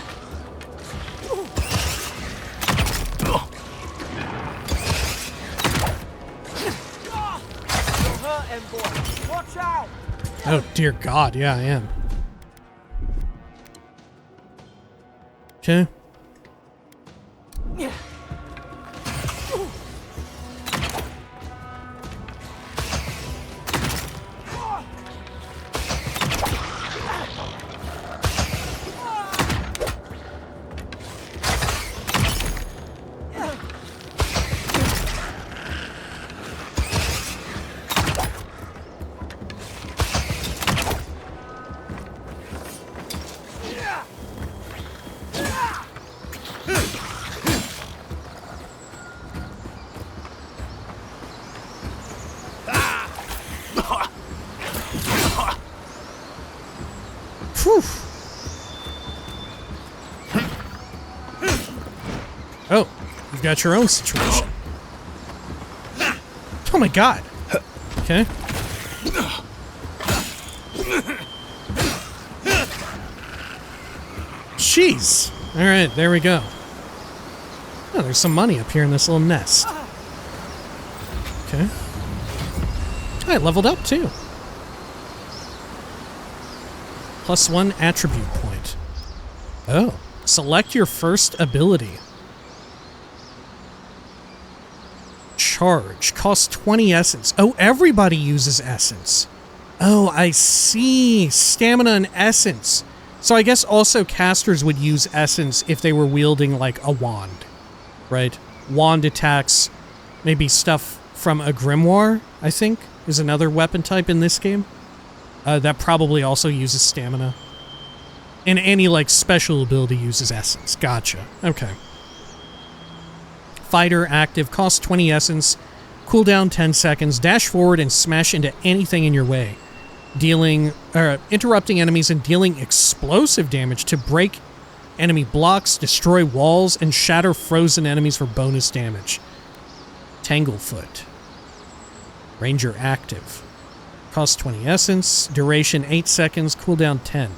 hurt, Envoy. Watch out! Oh dear God, yeah, I am. Okay. Phew. Oh, you've got your own situation. Oh my God. Okay. Jeez. All right, there we go. Oh, there's some money up here in this little nest. Okay. I leveled up too. +1 attribute point. Oh, select your first ability. Charge. Costs 20 essence. Oh, everybody uses essence. Oh, I see. Stamina and essence. So I guess also casters would use essence if they were wielding like a wand, right? Wand attacks, maybe stuff from a grimoire, I think, is another weapon type in this game. That probably also uses stamina. And any, like, special ability uses essence. Gotcha. Okay. Fighter active. Costs 20 essence. Cooldown 10 seconds. Dash forward and smash into anything in your way. Interrupting enemies and dealing explosive damage to break enemy blocks, destroy walls, and shatter frozen enemies for bonus damage. Tanglefoot. Ranger active. Cost 20 essence, duration 8 seconds, cooldown 10.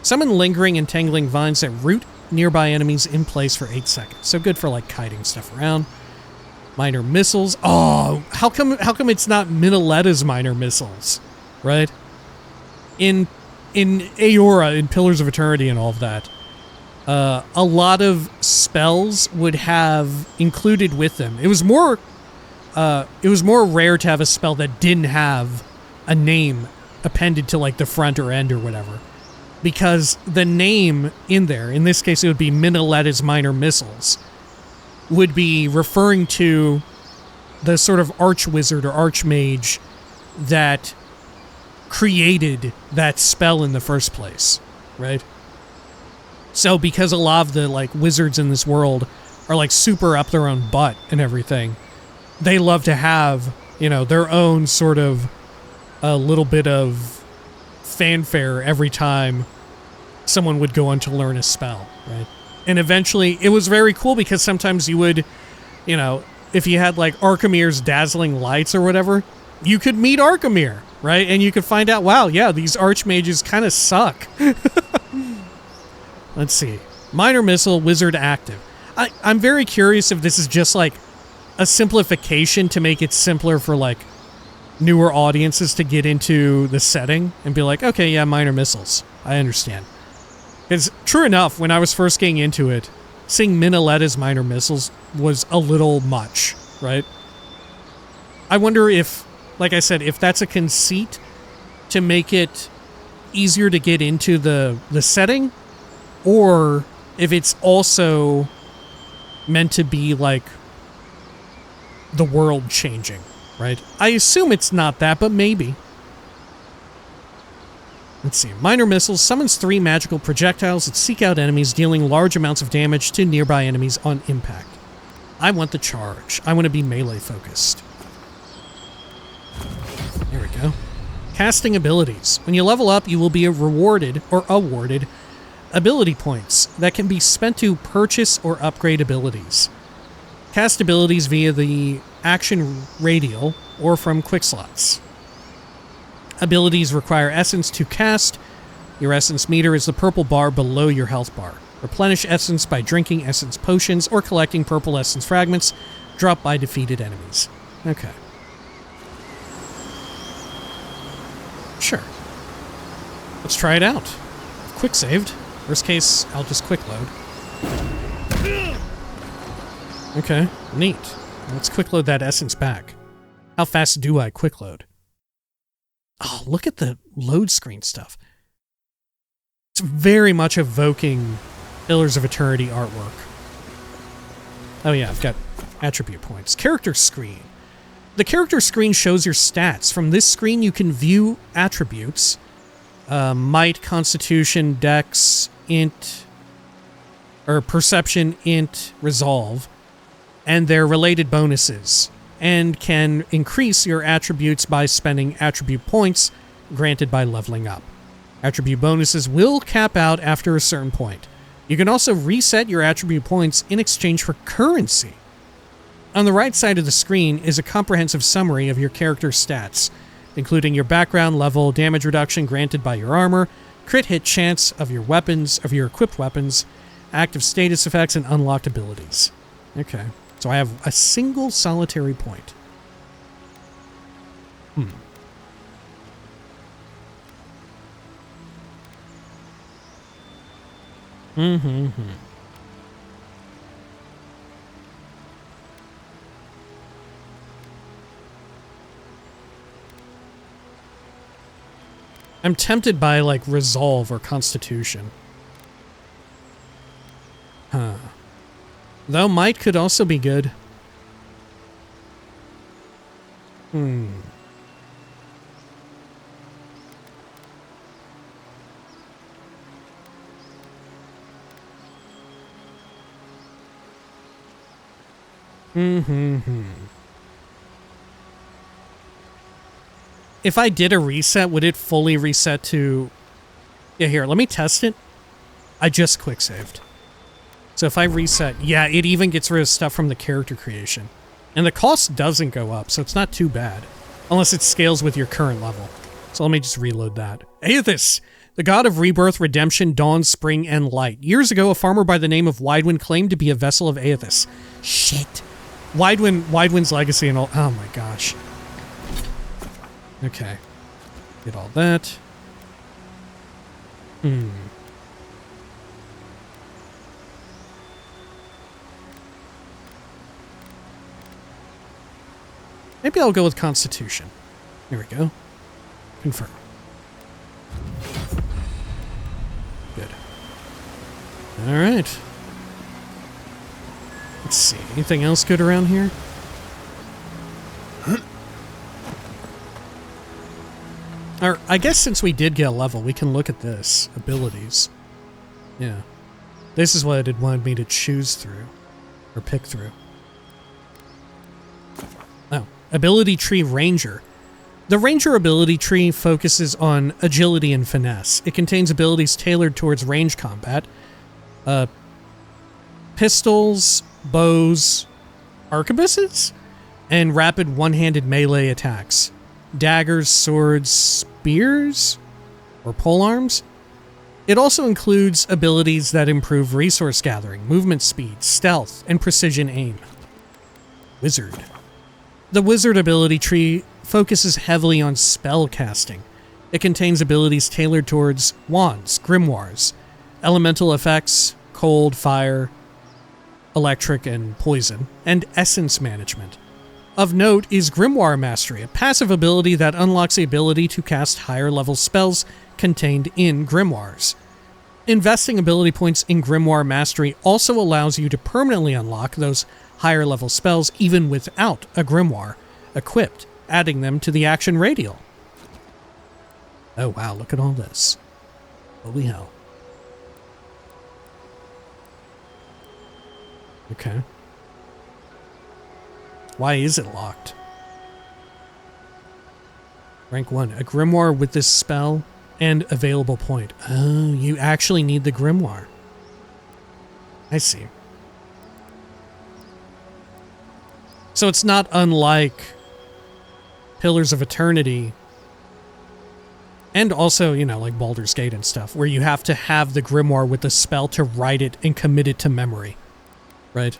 Summon lingering and tangling vines that root nearby enemies in place for 8 seconds. So good for like kiting stuff around. Minor missiles. Oh, how come it's not Minoleta's minor missiles, right? In Eora, in Pillars of Eternity and all of that, a lot of spells would have included with them. It was more rare to have a spell that didn't have a name appended to like the front or end or whatever, because the name in there, in this case it would be Minoleta's minor missiles, would be referring to the sort of archwizard or archmage that created that spell in the first place, right? So because a lot of the like wizards in this world are like super up their own butt and everything, they love to have, you know, their own sort of a little bit of fanfare every time someone would go on to learn a spell, right? And eventually, it was very cool because sometimes you would, you know, if you had like Archimir's dazzling lights or whatever, you could meet Archimir, right? And you could find out, wow, yeah, these archmages kind of suck. Let's see. Minor missile, wizard active. I'm very curious if this is just like a simplification to make it simpler for like newer audiences to get into the setting and be like, okay, yeah, minor missiles. I understand. Because true enough, when I was first getting into it, seeing Minoleta's minor missiles was a little much, right? I wonder if, like I said, if that's a conceit to make it easier to get into the setting, or if it's also meant to be like the world changing, right? I assume it's not that, but maybe. Let's see. Minor missiles summons 3 magical projectiles that seek out enemies, dealing large amounts of damage to nearby enemies on impact. I want the charge. I want to be melee focused. There we go. Casting abilities. When you level up, you will be rewarded or awarded ability points that can be spent to purchase or upgrade abilities. Cast abilities via the action radial or from quick slots. Abilities require essence to cast. Your essence meter is the purple bar below your health bar. Replenish essence by drinking essence potions or collecting purple essence fragments dropped by defeated enemies. Okay. Sure. Let's try it out. Quick saved. Worst case, I'll just quick load. Okay, neat. Let's quick load that essence back. How fast do I quick load? Oh, look at the load screen stuff. It's very much evoking Pillars of Eternity artwork. Oh yeah, I've got attribute points. Character screen. The character screen shows your stats. From this screen you can view attributes. Might, Constitution, Dex, Int, or Perception, Int, Resolve, and their related bonuses, and can increase your attributes by spending attribute points granted by leveling up. Attribute bonuses will cap out after a certain point. You can also reset your attribute points in exchange for currency. On the right side of the screen is a comprehensive summary of your character's stats, including your background, level, damage reduction granted by your armor, crit hit chance of your weapons, of your equipped weapons, active status effects, and unlocked abilities. Okay, so I have a single solitary point. I'm tempted by, like, Resolve or Constitution. Huh. Though Might could also be good. If I did a reset, would it fully reset to... Yeah, here, let me test it. I just quick saved. So if I reset, yeah, it even gets rid of stuff from the character creation. And the cost doesn't go up, so it's not too bad. Unless it scales with your current level. So let me just reload that. Aethys, the god of rebirth, redemption, dawn, spring, and light. Years ago, a farmer by the name of Widewind claimed to be a vessel of Aethys. Shit. Widewind's legacy and all... Oh my gosh. Okay. Did all that. Maybe I'll go with Constitution. Here we go. Confirm. Good. Alright. Let's see. Anything else good around here? Or, I guess since we did get a level, we can look at this. Abilities. Yeah. This is what it wanted me to choose through. Or pick through. Oh. Ability Tree Ranger. The Ranger ability tree focuses on agility and finesse. It contains abilities tailored towards range combat. Pistols, bows, arquebuses, and rapid one-handed melee attacks. Daggers, swords, spears, or polearms. It also includes abilities that improve resource gathering, movement speed, stealth, and precision aim. Wizard. The Wizard ability tree focuses heavily on spell casting. It contains abilities tailored towards wands, grimoires, elemental effects, cold, fire, electric, and poison, and essence management. Of note is Grimoire Mastery, a passive ability that unlocks the ability to cast higher level spells contained in grimoires. Investing ability points in Grimoire Mastery also allows you to permanently unlock those higher level spells even without a grimoire equipped, adding them to the action radial. Oh wow, look at all this. Holy hell. Okay. Why is it locked? Rank 1. A grimoire with this spell and available point. Oh, you actually need the grimoire. I see. So it's not unlike Pillars of Eternity, and also, you know, like Baldur's Gate and stuff, where you have to have the grimoire with the spell to write it and commit it to memory. Right?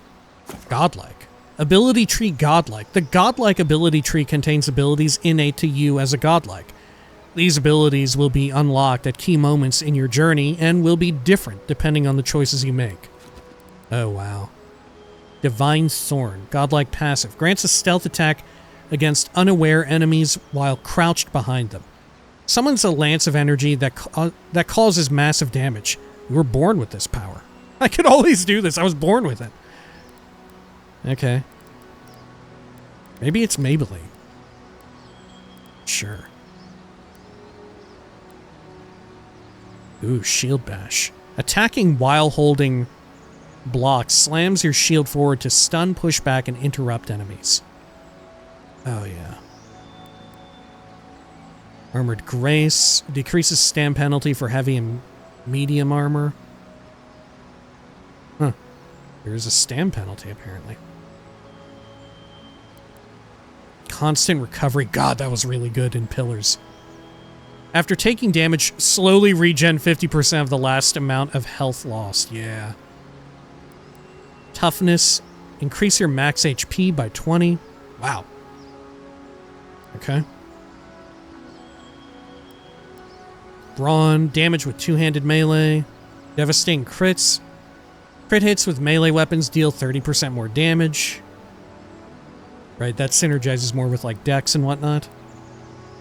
Godlike. Ability tree godlike. The godlike ability tree contains abilities innate to you as a godlike. These abilities will be unlocked at key moments in your journey and will be different depending on the choices you make. Oh, wow. Divine Thorn. Godlike passive. Grants a stealth attack against unaware enemies while crouched behind them. Summons a lance of energy that causes massive damage. You were born with this power. I could always do this. I was born with it. Okay. Maybe it's Maybelline. Sure. Ooh, Shield Bash. Attacking while holding block slams your shield forward to stun, push back, and interrupt enemies. Oh, yeah. Armored Grace. Decreases stam penalty for heavy and medium armor. Huh. There's a stam penalty, apparently. Constant recovery. God, that was really good in Pillars. After taking damage, slowly regen 50% of the last amount of health lost. Yeah. Toughness. Increase your max HP by 20. Wow. Okay. Brawn. Damage with two-handed melee. Devastating crits. Crit hits with melee weapons deal 30% more damage. Right, that synergizes more with like dex and whatnot.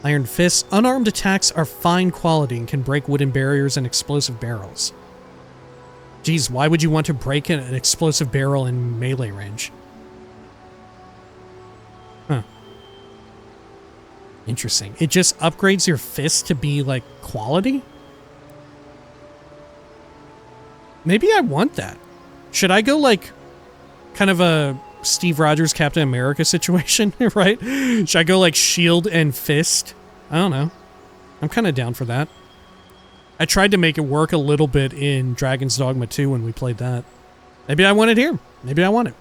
Iron Fist. Unarmed attacks are fine quality and can break wooden barriers and explosive barrels. Geez, why would you want to break an explosive barrel in melee range? Huh. Interesting. It just upgrades your fist to be, like, quality? Maybe I want that. Should I go, like, kind of a Steve Rogers Captain America situation, right? Should I go, like, shield and fist? I don't know. I'm kind of down for that. I tried to make it work a little bit in Dragon's Dogma 2 when we played that. Maybe I want it here. Maybe I want it.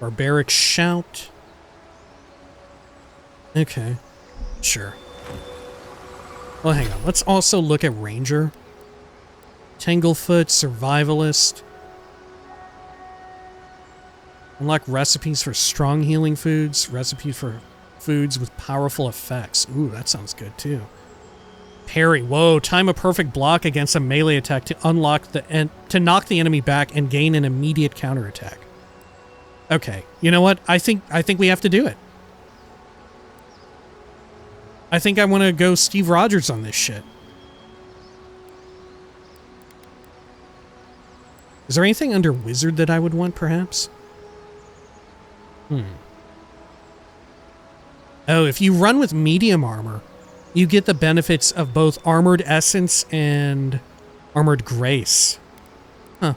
Barbaric Shout. Okay. Sure. Well, hang on. Let's also look at Ranger. Tanglefoot, Survivalist. Unlock recipes for strong healing foods. Recipe for foods with powerful effects. Ooh, that sounds good too. Parry. Whoa, time a perfect block against a melee attack to knock the enemy back and gain an immediate counterattack. Okay, you know what? I think we have to do it. I think I want to go Steve Rogers on this shit. Is there anything under Wizard that I would want, perhaps? Oh, if you run with medium armor, you get the benefits of both Armored Essence and Armored Grace. Huh.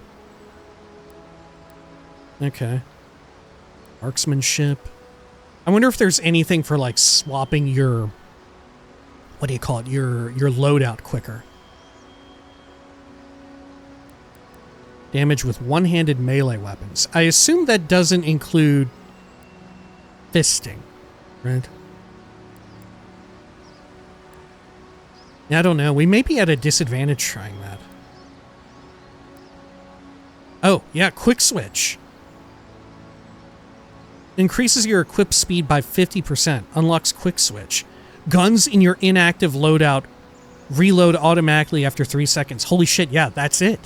Okay. Marksmanship. I wonder if there's anything for, like, swapping your... What do you call it? Your loadout quicker. Damage with one-handed melee weapons. I assume that doesn't include fisting, right? Yeah, I don't know. We may be at a disadvantage trying that. Oh, yeah, quick switch. Increases your equip speed by 50%. Unlocks quick switch. Guns in your inactive loadout reload automatically after 3 seconds. Holy shit, yeah, that's it.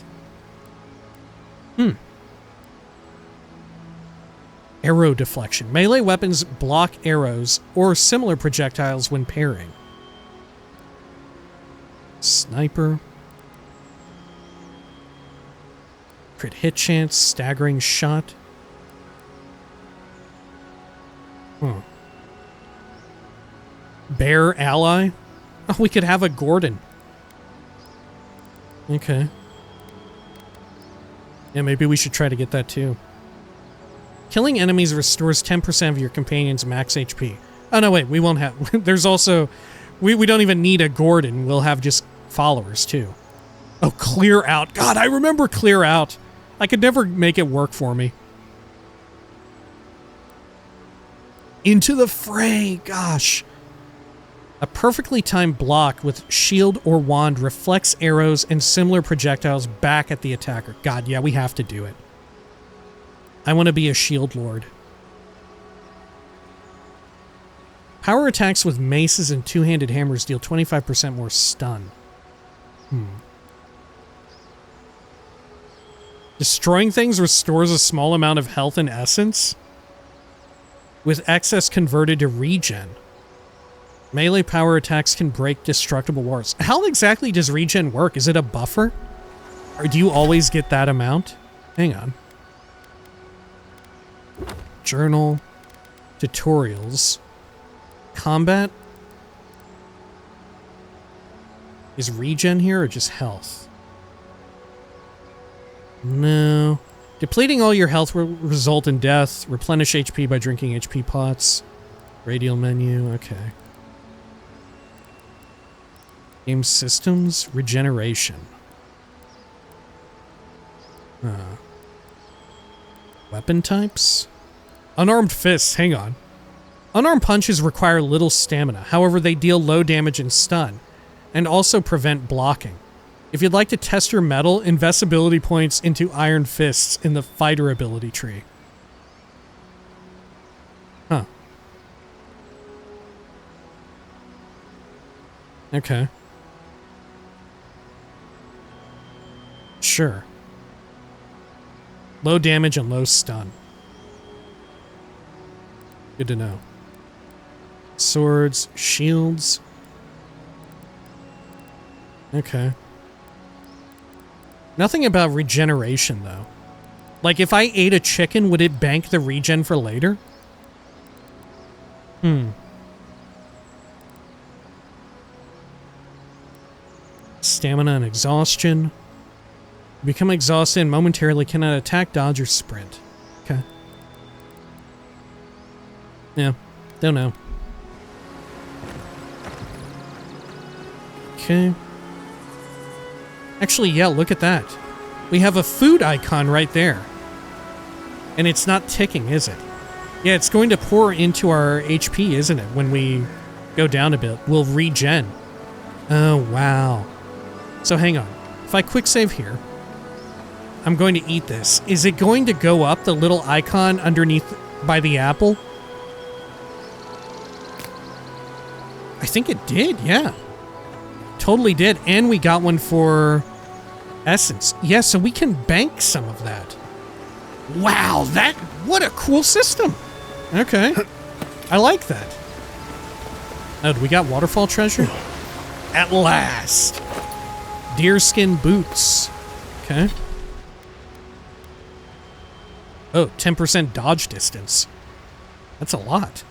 Arrow deflection. Melee weapons block arrows or similar projectiles when parrying. Sniper. Crit hit chance. Staggering shot. Bear ally? Oh, we could have a Gordon. Okay. Yeah, maybe we should try to get that too. Killing enemies restores 10% of your companion's max HP. Oh, no, wait. We won't have... There's also... We don't even need a Gordon. We'll have just followers, too. Oh, Clear Out. God, I remember Clear Out. I could never make it work for me. Into the fray, gosh. A perfectly timed block with shield or wand reflects arrows and similar projectiles back at the attacker. God, yeah, we have to do it. I want to be a shield lord. Power attacks with maces and two-handed hammers deal 25% more stun. Destroying things restores a small amount of health and essence, with excess converted to regen. Melee power attacks can break destructible wards. How exactly does regen work? Is it a buffer? Or do you always get that amount? Hang on. Journal. Tutorials. Combat? Is regen here or just health? No. Depleting all your health will result in death. Replenish HP by drinking HP pots. Radial menu, okay. Game systems, regeneration. Weapon types? Unarmed fists, hang on. Unarmed punches require little stamina, however they deal low damage and stun, and also prevent blocking. If you'd like to test your metal, invest ability points into Iron Fists in the fighter ability tree. Huh. Okay. Sure. Low damage and low stun. Good to know. Swords, shields. Okay. Nothing about regeneration, though. Like, if I ate a chicken, would it bank the regen for later? Stamina and exhaustion. Become exhausted and momentarily cannot attack, dodge, or sprint. Okay. Yeah, don't know. Okay. Actually, yeah, look at that. We have a food icon right there. And it's not ticking, is it? Yeah, it's going to pour into our HP, isn't it? When we go down a bit, we'll regen. Oh, wow. So hang on. If I quick save here, I'm going to eat this. Is it going to go up the little icon underneath by the apple? I think it did, yeah. Totally did. And we got one for essence. Yeah, so we can bank some of that. Wow, what a cool system. Okay. I like that. Oh, do we got waterfall treasure? At last. Deerskin boots. Okay. Oh, 10% dodge distance. That's a lot.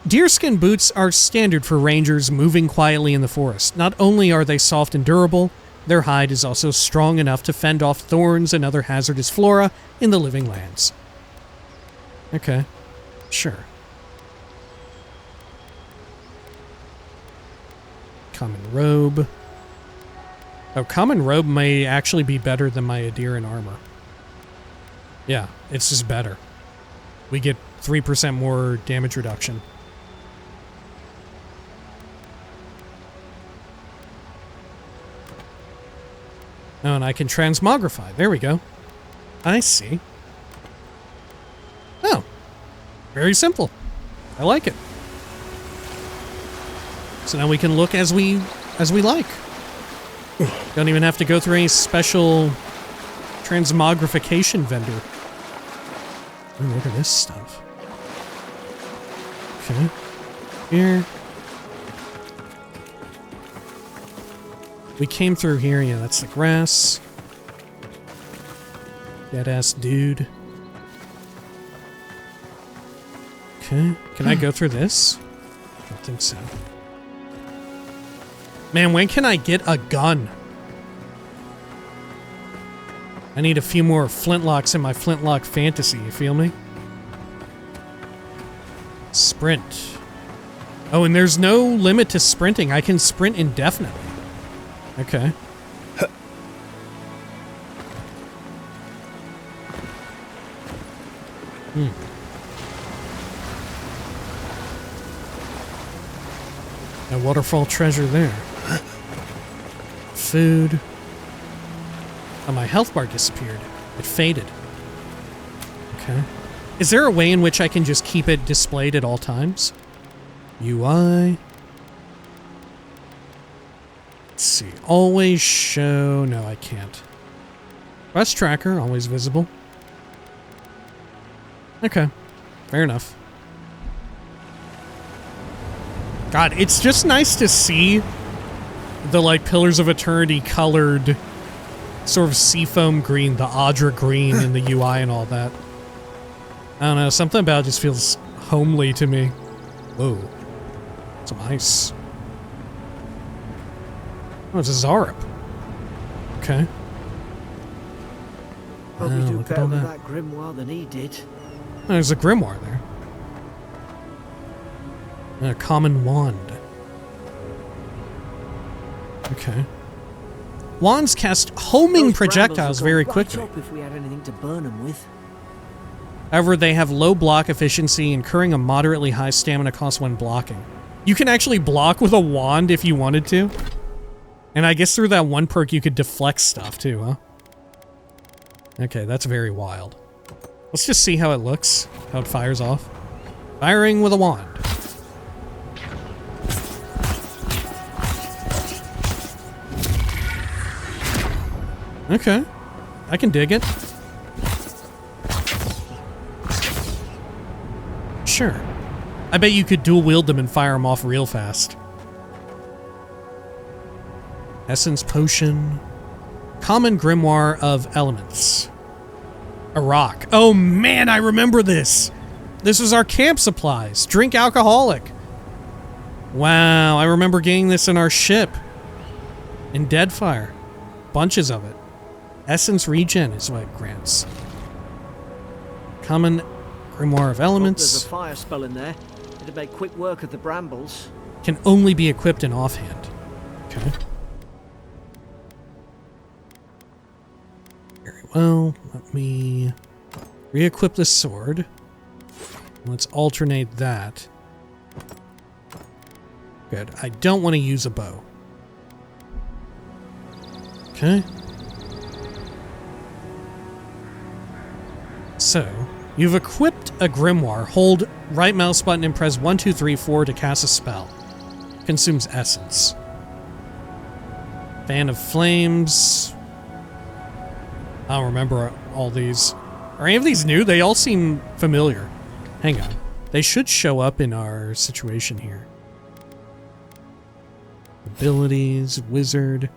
Deerskin boots are standard for rangers moving quietly in the forest. Not only are they soft and durable, their hide is also strong enough to fend off thorns and other hazardous flora in the living lands. Okay, sure. Common robe. Oh, common robe may actually be better than my Aedyran armor. Yeah, it's just better. We get 3% more damage reduction. Oh, and I can transmogrify. There we go. I see. Oh. Very simple. I like it. So now we can look as we like. Don't even have to go through any special transmogrification vendor. Ooh, look at this stuff. Okay. Here. We came through here. Yeah, that's the grass. Dead-ass dude. Okay. Can I go through this? I don't think so. Man, when can I get a gun? I need a few more flintlocks in my flintlock fantasy, you feel me? Sprint. Oh, and there's no limit to sprinting. I can sprint indefinitely. Okay. A waterfall treasure there. Food. Oh, my health bar disappeared. It faded. Okay. Is there a way in which I can just keep it displayed at all times? UI. Let's see. Always show. No, I can't. Quest tracker, always visible. Okay. Fair enough. God, it's just nice to see the, like, Pillars of Eternity colored sort of seafoam green, the Adra green in the UI and all that. I don't know, something about it just feels homely to me. Whoa. Some ice. Oh, it's a Zarup. Okay. Hope you do look at better all with that. that grimoire than he did. Oh, there's a grimoire there. And a common wand. Okay. Wands cast homing Those projectiles brambles would very go quickly. right up if we had anything to burn them with. However, they have low block efficiency, incurring a moderately high stamina cost when blocking. You can actually block with a wand if you wanted to. And I guess through that one perk you could deflect stuff too, huh? Okay, that's very wild. Let's just see how it looks, how it fires off. Firing with a wand. Okay, I can dig it. Sure. I bet you could dual wield them and fire them off real fast. Essence Potion. Common Grimoire of Elements. A rock. Oh man, I remember this! This was our camp supplies. Drink alcoholic. Wow, I remember getting this in our ship. In Deadfire. Bunches of it. Essence Regen is what it grants. Common Grimoire of Elements. There's a fire spell in there. It'd make quick work of the brambles. Can only be equipped in offhand. Okay. Very well. Let me re-equip the sword. Let's alternate that. Good. I don't want to use a bow. Okay. So, you've equipped a grimoire. Hold right mouse button and press 1, 2, 3, 4 to cast a spell. Consumes essence. Fan of Flames. I don't remember all these. Are any of these new? They all seem familiar. Hang on. They should show up in our situation here. Abilities, Wizard.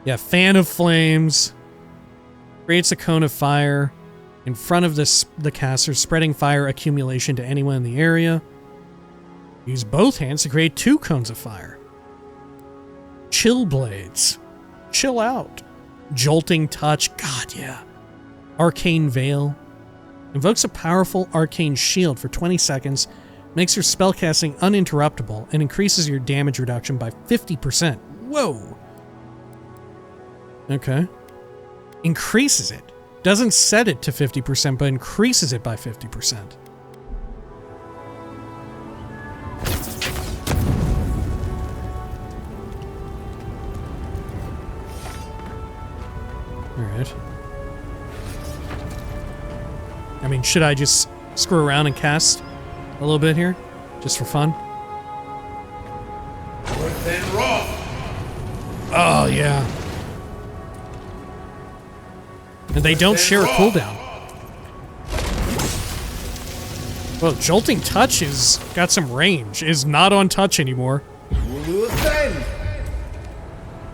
Yeah, Fan of Flames. Creates a cone of fire in front of the caster, spreading fire accumulation to anyone in the area. Use both hands to create 2 cones of fire. Chill Blades. Chill out. Jolting Touch. God, yeah. Arcane Veil. Invokes a powerful arcane shield for 20 seconds, makes your spellcasting uninterruptible, and increases your damage reduction by 50%. Whoa! Okay. Increases it. Doesn't set it to 50%, but increases it by 50%. Alright. I mean, should I just screw around and cast a little bit here? Just for fun? Oh, yeah. And they don't share a cooldown. Well, Jolting Touch is got some range. Is not on touch anymore.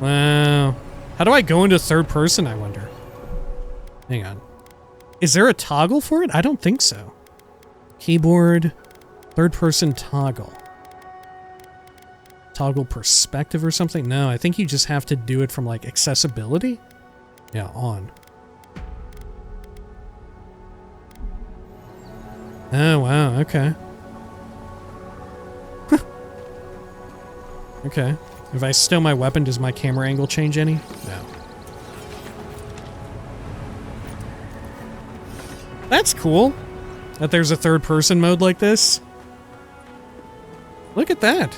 Wow. How do I go into third person, I wonder? Hang on. Is there a toggle for it? I don't think so. Keyboard, third person toggle. Toggle perspective or something? No, I think you just have to do it from like accessibility. Yeah, on. Oh, wow, okay. Okay. If I stow my weapon, does my camera angle change any? No. That's cool. That there's a third-person mode like this. Look at that.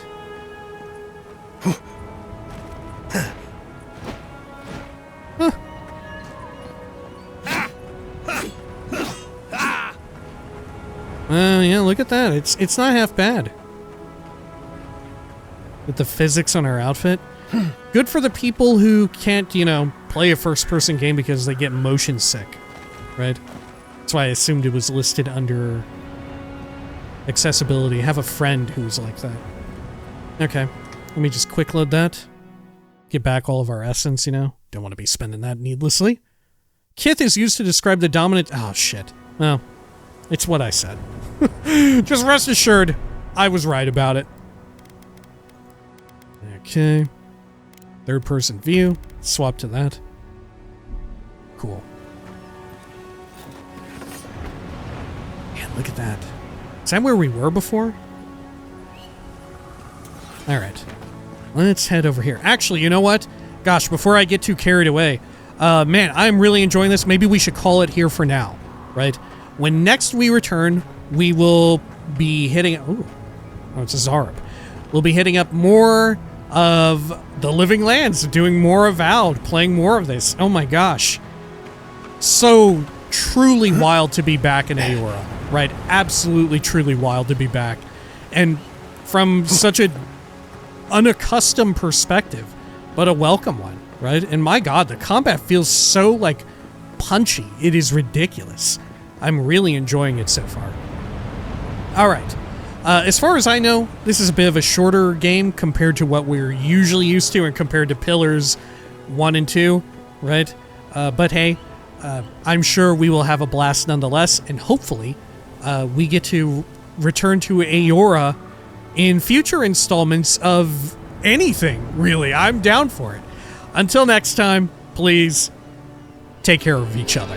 Yeah, look at that. It's not half bad. With the physics on our outfit. Good for the people who can't, you know, play a first-person game because they get motion sick, right? That's why I assumed it was listed under accessibility. I have a friend who's like that. Okay, let me just quick load that. Get back all of our essence, you know? Don't want to be spending that needlessly. Kith is used to describe the dominant... Oh, shit. Well, it's what I said. Just rest assured, I was right about it. Okay. Third-person view. Swap to that. Cool. Man, look at that. Is that where we were before? Alright. Let's head over here. Actually, you know what? Gosh, before I get too carried away, man, I'm really enjoying this. Maybe we should call it here for now, right? When next we return, we will be hitting... Oh, it's a Zarb. We'll be hitting up more of the Living Lands, doing more Avowed, playing more of this. Oh my gosh. So truly wild to be back in Eora, right? Absolutely, truly wild to be back. And from such an unaccustomed perspective, but a welcome one, right? And my god, the combat feels so, like, punchy. It is ridiculous. I'm really enjoying it so far. Alright. As far as I know, this is a bit of a shorter game compared to what we're usually used to and compared to Pillars 1 and 2, right? But hey, I'm sure we will have a blast nonetheless, and hopefully we get to return to Eora in future installments of anything, really. I'm down for it. Until next time, please take care of each other.